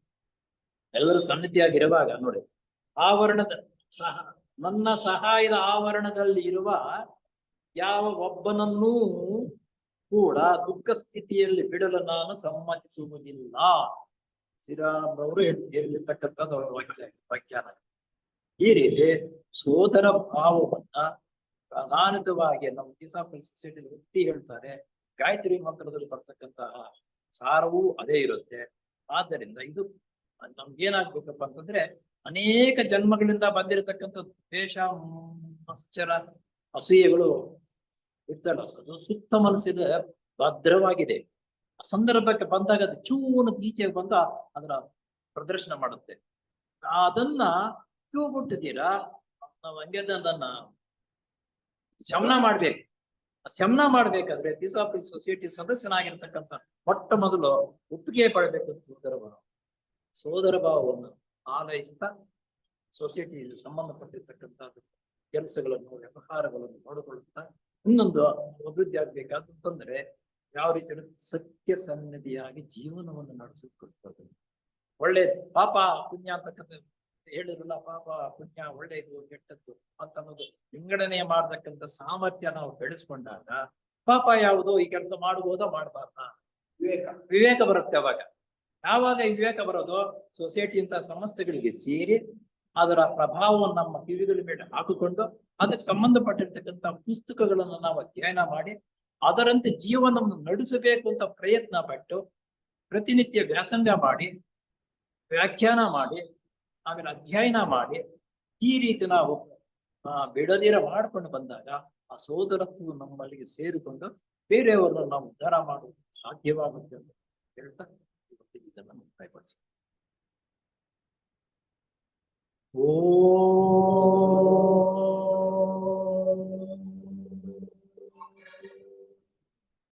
ಎಲ್ಲರೂ ಸನ್ನಿಧಿಯಾಗಿರುವಾಗ ನೋಡಿ, ಆವರಣದ ನನ್ನ ಸಹಾಯದ ಆವರಣದಲ್ಲಿ ಇರುವ ಯಾವ ಒಬ್ಬನನ್ನೂ ಕೂಡ ದುಃಖ ಸ್ಥಿತಿಯಲ್ಲಿ ಬಿಡಲು ನಾನು ಸಮ್ಮತಿಸುವುದಿಲ್ಲ. ಶ್ರೀರಾಮರವರು ಹೇಳಿರ್ತಕ್ಕಂಥದ್ದು ಅವರ ವ್ಯಾಖ್ಯಾನ. ಈ ರೀತಿ ಸೋದರ ಭಾವವನ್ನ ಪ್ರಧಾನಿತವಾಗಿ ನಮ್ಮ ಟಿಸಾಫಿಲ್ ಸೊಸೈಟಿಯಲ್ಲಿ ಒತ್ತಿ ಹೇಳ್ತಾರೆ. ಗಾಯತ್ರಿ ಮಂತ್ರದಲ್ಲಿ ಬರ್ತಕ್ಕಂತಹ ಸಾರವೂ ಅದೇ ಇರುತ್ತೆ. ಆದ್ದರಿಂದ ಇದು ನಮ್ಗೇನಾಗ್ಬೇಕಪ್ಪ ಅಂತಂದ್ರೆ, ಅನೇಕ ಜನ್ಮಗಳಿಂದ ಬಂದಿರತಕ್ಕಂಥ ದ್ವೇಷ, ಮತ್ಸರ, ಅಸೂಯೆಗಳು ಇರ್ತಲ್ಲ, ಅದು ಸುತ್ತ ಮನಸ್ಸಿನ ಭದ್ರವಾಗಿದೆ. ಆ ಸಂದರ್ಭಕ್ಕೆ ಬಂದಾಗ ಅದು ಚೂನ ಈಚೆಗೆ ಬಂದ ಅದರ ಪ್ರದರ್ಶನ ಮಾಡುತ್ತೆ. ಅದನ್ನ ಕ್ಯೂ ಬಿಟ್ಟಿದ್ದೀರಾ, ನಾವು ಹಂಗೆ ಅದನ್ನ ಶಮನ ಮಾಡ್ಬೇಕು. ಶಮನ ಮಾಡ್ಬೇಕಾದ್ರೆ ಟಿಸಾಫಿಲ್ ಸೊಸೈಟಿ ಸದಸ್ಯನಾಗಿರ್ತಕ್ಕಂಥ ಮೊಟ್ಟ ಮೊದಲು ಒಪ್ಪಿಗೆ ಪಡಬೇಕು. ಸೋದರ ಭಾವವನ್ನು ಆಲೈಸ್ತಾ ಸೊಸೈಟಿಯಲ್ಲಿ ಸಂಬಂಧಪಟ್ಟಿರ್ತಕ್ಕಂಥ ಕೆಲಸಗಳನ್ನು, ವ್ಯವಹಾರಗಳನ್ನು ನೋಡಿಕೊಳ್ಳುತ್ತಾ ಇನ್ನೊಂದು ಅಭಿವೃದ್ಧಿ ಆಗ್ಬೇಕಾದಂತಂದ್ರೆ ಯಾವ ರೀತಿ ಸತ್ಯ ಸನ್ನಿಧಿಯಾಗಿ ಜೀವನವನ್ನು ನಡೆಸಿಕೊಳ್ತದೆ. ಒಳ್ಳೇದು ಪಾಪ ಪುಣ್ಯ ಅಂತಕ್ಕಂಥ ಹೇಳಿರಲ್ಲ, ಪಾಪ ಪುಣ್ಯ ಒಳ್ಳೇದು ಕೆಟ್ಟದ್ದು ಅಂತ ಅನ್ನೋದು ವಿಂಗಡಣೆ ಮಾಡ್ತಕ್ಕಂಥ ಸಾಮರ್ಥ್ಯ ನಾವು ಬೆಳೆಸ್ಕೊಂಡಾಗ ಪಾಪ ಯಾವುದು, ಈ ಕೆಲಸ ಮಾಡ್ಬೋದಾ ಮಾಡಬಾರ್ದ ವಿವೇಕ ಬರುತ್ತೆ. ಅವಾಗ ಯಾವಾಗ ಈ ವಿವೇಕ ಬರೋದು, ಸೊಸೈಟಿ ಅಂತ ಸಂಸ್ಥೆಗಳಿಗೆ ಸೇರಿ ಅದರ ಪ್ರಭಾವವನ್ನು ನಮ್ಮ ಕಿವಿಗಳ ಮೇಲೆ ಹಾಕಿಕೊಂಡು ಅದಕ್ಕೆ ಸಂಬಂಧಪಟ್ಟಿರ್ತಕ್ಕಂಥ ಪುಸ್ತಕಗಳನ್ನು ನಾವು ಅಧ್ಯಯನ ಮಾಡಿ ಅದರಂತೆ ಜೀವನವನ್ನು ನಡೆಸಬೇಕು ಅಂತ ಪ್ರಯತ್ನ ಪಟ್ಟು ಪ್ರತಿನಿತ್ಯ ವ್ಯಾಸಂಗ ಮಾಡಿ, ವ್ಯಾಖ್ಯಾನ ಮಾಡಿ, ಆಮೇಲೆ ಅಧ್ಯಯನ ಮಾಡಿ, ಈ ರೀತಿ ನಾವು ಬಿಡದಿರ ಮಾಡ್ಕೊಂಡು ಬಂದಾಗ ಆ ಸೋದರತ್ವ ನಮ್ಮಲ್ಲಿಗೆ ಸೇರಿಕೊಂಡು ಬೇರೆಯವರನ್ನು ನಾವು ಉದ್ಧಾರ ಮಾಡುವುದು ಸಾಧ್ಯವಾಗುತ್ತೆ ಅಂತ ಹೇಳ್ತಾ ಇದನ್ನು ಮುಕ್ತಾಯಪಡಿಸಿ. ಓ